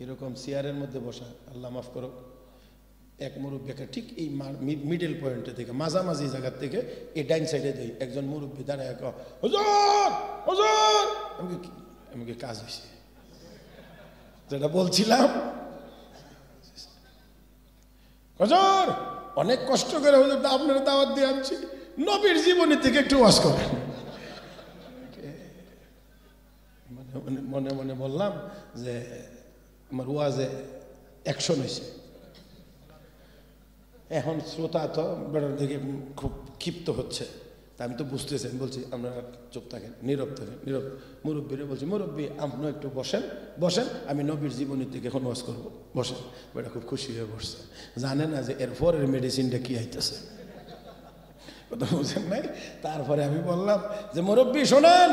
এরকম চেয়ারের মধ্যে বসা, আল্লাহ মাফ করো, এক মুরব্বীকে ঠিক এই মিডল পয়েন্টে থেকে, মাঝামাঝি জায়গার থেকে এই ডাইন সাইডে দেই, একজন মুরব্বী দাঁড়ায়, হুজুর হুজুর, আমি কি কাজ হয়েছে যেটা বলছিলাম, হুজুর অনেক কষ্ট করে হুজুর আপনার দাওয়াত দিয়ে আনছি, নবীর জীবনী থেকে একটু ওয়াজ করেন। মনে মনে বললাম যে আমার ওয়াজে অ্যাকশন হয়েছে। এখন শ্রোতা তো বেড়ার দিকে খুব ক্ষিপ্ত হচ্ছে, তা আমি তো বুঝতেছি, আমি বলছি আপনারা চুপ থাকেন, নীরব থাকেন, নীরব। মুরব্বীরে বলছি, মুরব্বী আপনি একটু বসেন বসেন, আমি নবীর জীবনী থেকে এখন ওয়াজ করবো, বসেন। বেটা খুব খুশি হয়ে বসছে, জানে না যে এর পরের মেডিসিনটা কি আইতেছে, কথা বুঝেন নাই। তারপরে আমি বললাম যে মুরব্বী শোনেন,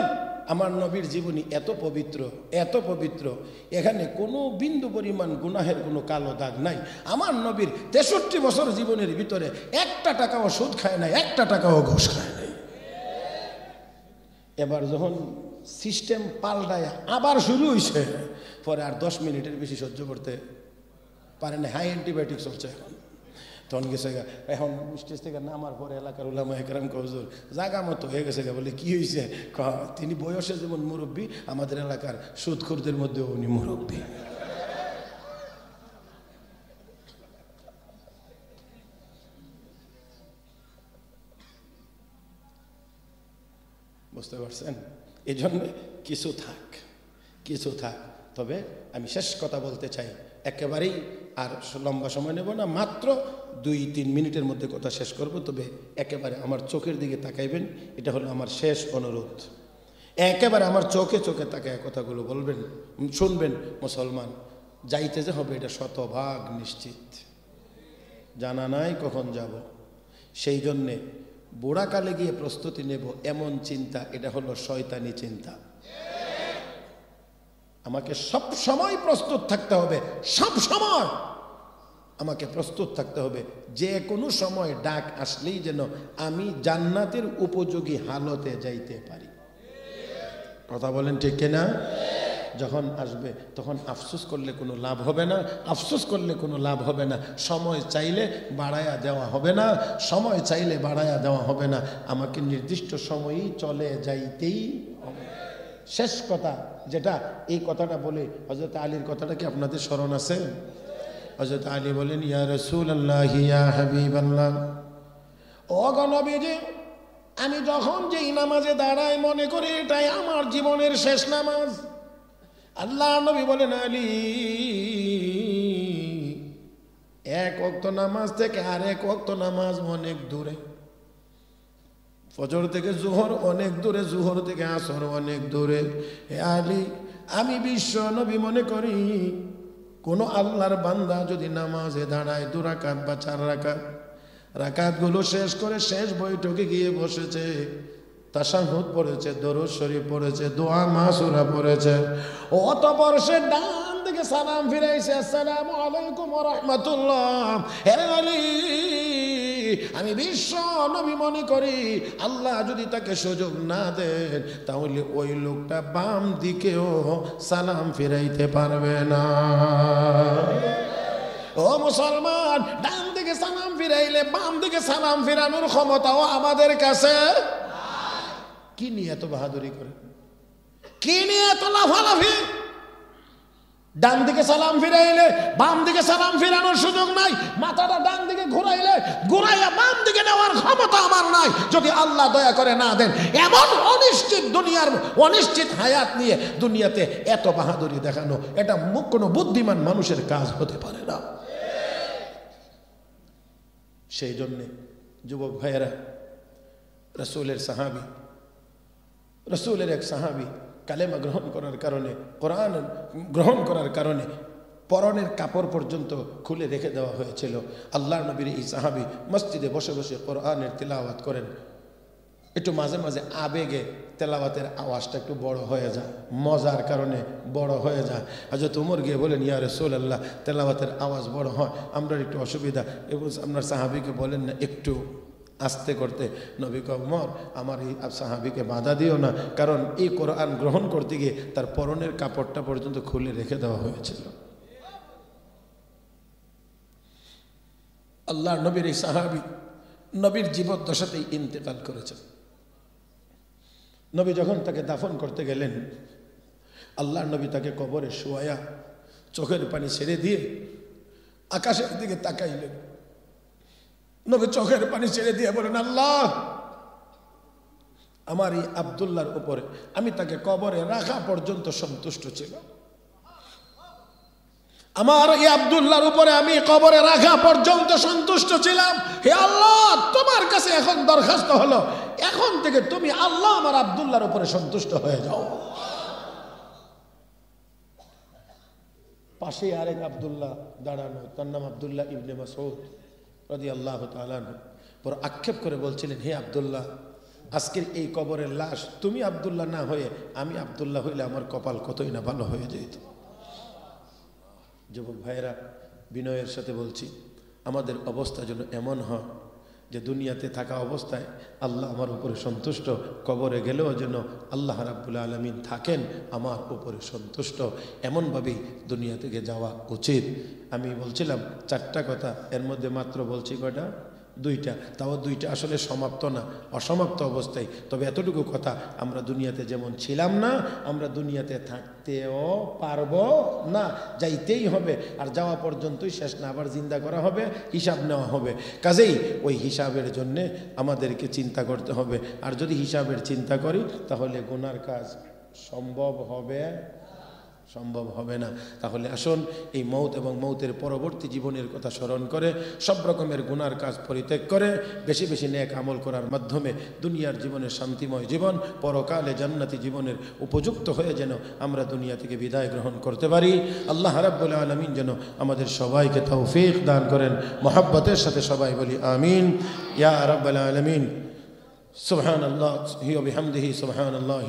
আমার নবীর জীবনী এত পবিত্র, এত পবিত্র, এখানে কোনো বিন্দু পরিমাণ গুনাহের কোনো কালো দাগ নাই। আমার নবীর 63 বছর জীবনের ভিতরে একটা টাকাও সুদ খায় নাই, একটা টাকাও ঘুষ খায় নাই। এবার যখন সিস্টেম পাল্টায় আবার শুরু হয়েছে, পরে আর 10 মিনিটের বেশি সহ্য করতে পারে না, হাই অ্যান্টিবায়োটিক চলছে এখন। তখন গেছে গা, এখন স্টেজ থেকে নামার পরে এলাকার উলামা একরাম হুজুর জাগা মতো হয়ে গেছে গা। বলে কি হয়েছে? তিনি বয়সে যেমন মুরব্বী, আমাদের এলাকার সুদখোরদের মধ্যেও উনি মুরব্বী। বুঝতে পারছেন? এই জন্যে কিছু থাক। তবে আমি শেষ কথা বলতে চাই, একেবারেই আর লম্বা সময় নেব না, মাত্র 2-3 মিনিটের মধ্যে কথা শেষ করব। তবে একেবারে আমার চোখের দিকে তাকাইবেন, এটা হলো আমার শেষ অনুরোধ। একেবারে আমার চোখে তাকায় কথাগুলো বলবেন, শুনবেন। মুসলমান যাইতে যে হবে এটা শতভাগ নিশ্চিত, জানা নাই কখন যাব। সেই জন্যে বুড়াকালে গিয়ে প্রস্তুতি নেব এমন চিন্তা, এটা হলো শয়তানি চিন্তা। আমাকে সব সময় প্রস্তুত থাকতে হবে, সব সময় আমাকে প্রস্তুত থাকতে হবে। যে কোনো সময় ডাক আসলেই যেন আমি জান্নাতের উপযোগী হালতে যাইতে পারি। কথা বলেন ঠিক কিনা? যখন আসবে তখন আফসোস করলে কোনো লাভ হবে না, আফসোস করলে কোনো লাভ হবে না। সময় চাইলে বাড়ায়া দেওয়া হবে না, সময় চাইলে বাড়ায়া দেওয়া হবে না। আমাকে নির্দিষ্ট সময়ই চলে যাইতেই হবে। শেষ কথা যেটা, এই কথাটা বলে হযরত আলীর কথাটা কি আপনাদের স্মরণ আছে? হযরত আলী বলেন, ইয়া রাসূলুল্লাহ, ইয়া হাবিবাল্লাহ, ও গো নবীজি, আমি যখন যেই নামাজে দাঁড়াই মনে করি এটাই আমার জীবনের শেষ নামাজ। আল্লাহ নবী বলেন, আলী, এক ওয়াক্ত নামাজ থেকে আরেক ওয়াক্ত নামাজ অনেক দূরে। ফজর থেকে জোহর অনেক দূরে, জোহর থেকে আসর অনেক দূরে। হে আলী, আমি বিশ্ব নবী মনে করি কোন আল্লাহর বান্দা যদি নামাজে দাঁড়ায় 2 রাকাত বা 4 রাকাত, রাকাতগুলো শেষ করে শেষ বৈঠকে গিয়ে বসেছে, তাশাহুদ পড়েছে, দরুদ শরীফ পড়েছে, দোয়া মাসুরা পড়েছে, অতঃপর সে ডান দিকে সালাম ফিরাইছে, আসসালামু আলাইকুম ওয়া রাহমাতুল্লাহ। হে আলী, আমি বিশ্ব নবী মনে করি আল্লাহ যদি তাকে সুযোগ না দেন তাহলে ওই লোকটা বাম দিকেও সালাম ফিরাইতে পারবে না। ও মুসলমান, ডান দিকে সালাম ফিরাইলে বাম দিকে সালাম ফিরানোর ক্ষমতাও আমাদের কাছে। কি নিয়ে এত বাহাদুরি করে, কি নিয়ে এত লাফালাফি? ডান দিকে সালাম ফিরাইলে বাম দিকে সালাম ফিরানোর সুযোগ নাই, মাথাটা ডান দিকে ঘুরাইয়া বাম দিকে নেওয়ার ক্ষমতা আমার নাই, যদি আল্লাহ দয়া করে না দেন। এমন অনিশ্চিত দুনিয়ার অনিশ্চিত হায়াত নিয়ে দুনিয়াতে এত বাহাদুরি দেখানো, এটা কোনো বুদ্ধিমান মানুষের কাজ হতে পারে না। সেই জন্যে যুবক ভাইয়েরা, রসুলের এক সাহাবী কালেমা গ্রহণ করার কারণে, কোরআন গ্রহণ করার কারণে পরনের কাপড় পর্যন্ত খুলে রেখে দেওয়া হয়েছিল। আল্লাহর নবীর এই সাহাবী মসজিদে বসে বসে কোরআনের তিলাওয়াত করেন। একটু মাঝে মাঝে আবেগে তেলাওয়াতের আওয়াজটা একটু বড় হয়ে যায়, মজার কারণে বড় হয়ে যায়। হযরত ওমর গিয়ে বলেন, ইয়া রাসূলুল্লাহ, তেলাওয়াতের আওয়াজ বড় হয়, আমরা একটু অসুবিধা, এবং আপনার সাহাবীকে বলেন না একটু আস্তে করতে। নবী কয়, ওমর, আমার এই সাহাবীকে বাধা দিও না, কারণ এই কোরআন গ্রহণ করতে গিয়ে তার পরনের কাপড়টা পর্যন্ত খুলে রেখে দেওয়া হয়েছিল। আল্লাহর নবীর এই সাহাবী নবীর জীবদ্দশাতেই ইন্তেকাল করেছেন। নবী যখন তাকে দাফন করতে গেলেন, আল্লাহর নবী তাকে কবরে শোয়া চোখের পানি ছেড়ে দিয়ে আকাশের দিকে তাকাইলেন। নবী চোখের পানি ছেড়ে দিয়ে বলেন, আল্লাহ, আমার এই আব্দুল্লাহর উপরে আমি তাকে কবরে রাখা পর্যন্ত সন্তুষ্ট ছিলাম। আমার এই আব্দুল্লাহর উপরে আমি কবরে রাখা পর্যন্ত সন্তুষ্ট ছিলাম। হে আল্লাহ, তোমার কাছে এখন দরখাস্ত হলো, এখন থেকে তুমি আল্লাহ আমার আব্দুল্লাহর উপরে সন্তুষ্ট হয়ে যাও। পাশে আরেক আব্দুল্লাহ দাঁড়ানো, তার নাম আব্দুল্লাহ ইবনে মাসউদ রাদিয়াল্লাহু তাআলা আনহু। পর আক্ষেপ করে বলছিলেন, হে আব্দুল্লাহ, আজকের এই কবরের লাশ তুমি আব্দুল্লাহ না হয়ে আমি আব্দুল্লাহ হইলে আমার কপাল কতই না ভালো হয়ে যেত। যুবক ভাইয়েরা, বিনয়ের সাথে বলছি, আমাদের অবস্থা যেন এমন হয় যে দুনিয়াতে থাকা অবস্থায় আল্লাহ আমার উপরে সন্তুষ্ট, কবরে গেলেও যেন আল্লাহ রাব্বুল আলামিন থাকেন আমার উপরে সন্তুষ্ট, এমনভাবেই দুনিয়া থেকে যাওয়া উচিত। আমি বলছিলাম 4টা কথা, এর মধ্যে মাত্র বলছি কয়টা? 2টা। তাও 2টা আসলে সমাপ্ত না, অসমাপ্ত অবস্থায়। তবে এতটুকু কথা, আমরা দুনিয়াতে যেমন ছিলাম না, আমরা দুনিয়াতে থাকতেও পারবো না, যাইতেই হবে। আর যাওয়া পর্যন্তই শেষ না, আবার জিন্দা করা হবে, হিসাব নেওয়া হবে। কাজেই ওই হিসাবের জন্যে আমাদেরকে চিন্তা করতে হবে। আর যদি হিসাবের চিন্তা করি তাহলে গুনার কাজ সম্ভব হবে না। তাহলে আসুন এই মৌত এবং মৌতের পরবর্তী জীবনের কথা স্মরণ করে সব রকমের গুনার কাজ পরিত্যাগ করে বেশি বেশি নেক আমল করার মাধ্যমে দুনিয়ার জীবনের শান্তিময় জীবন, পরকালে জান্নাতি জীবনের উপযুক্ত হয়ে যেন আমরা দুনিয়া থেকে বিদায় গ্রহণ করতে পারি। আল্লাহ রাব্বুল আলামিন যেন আমাদের সবাইকে তৌফিক দান করেন। মহব্বতের সাথে সবাই বলি আমিন। ইয়া রাব্বুল আলামিন। সুবহানাল্লাহি ওয়া বিহামদিহি সুবহানাল্লাহ।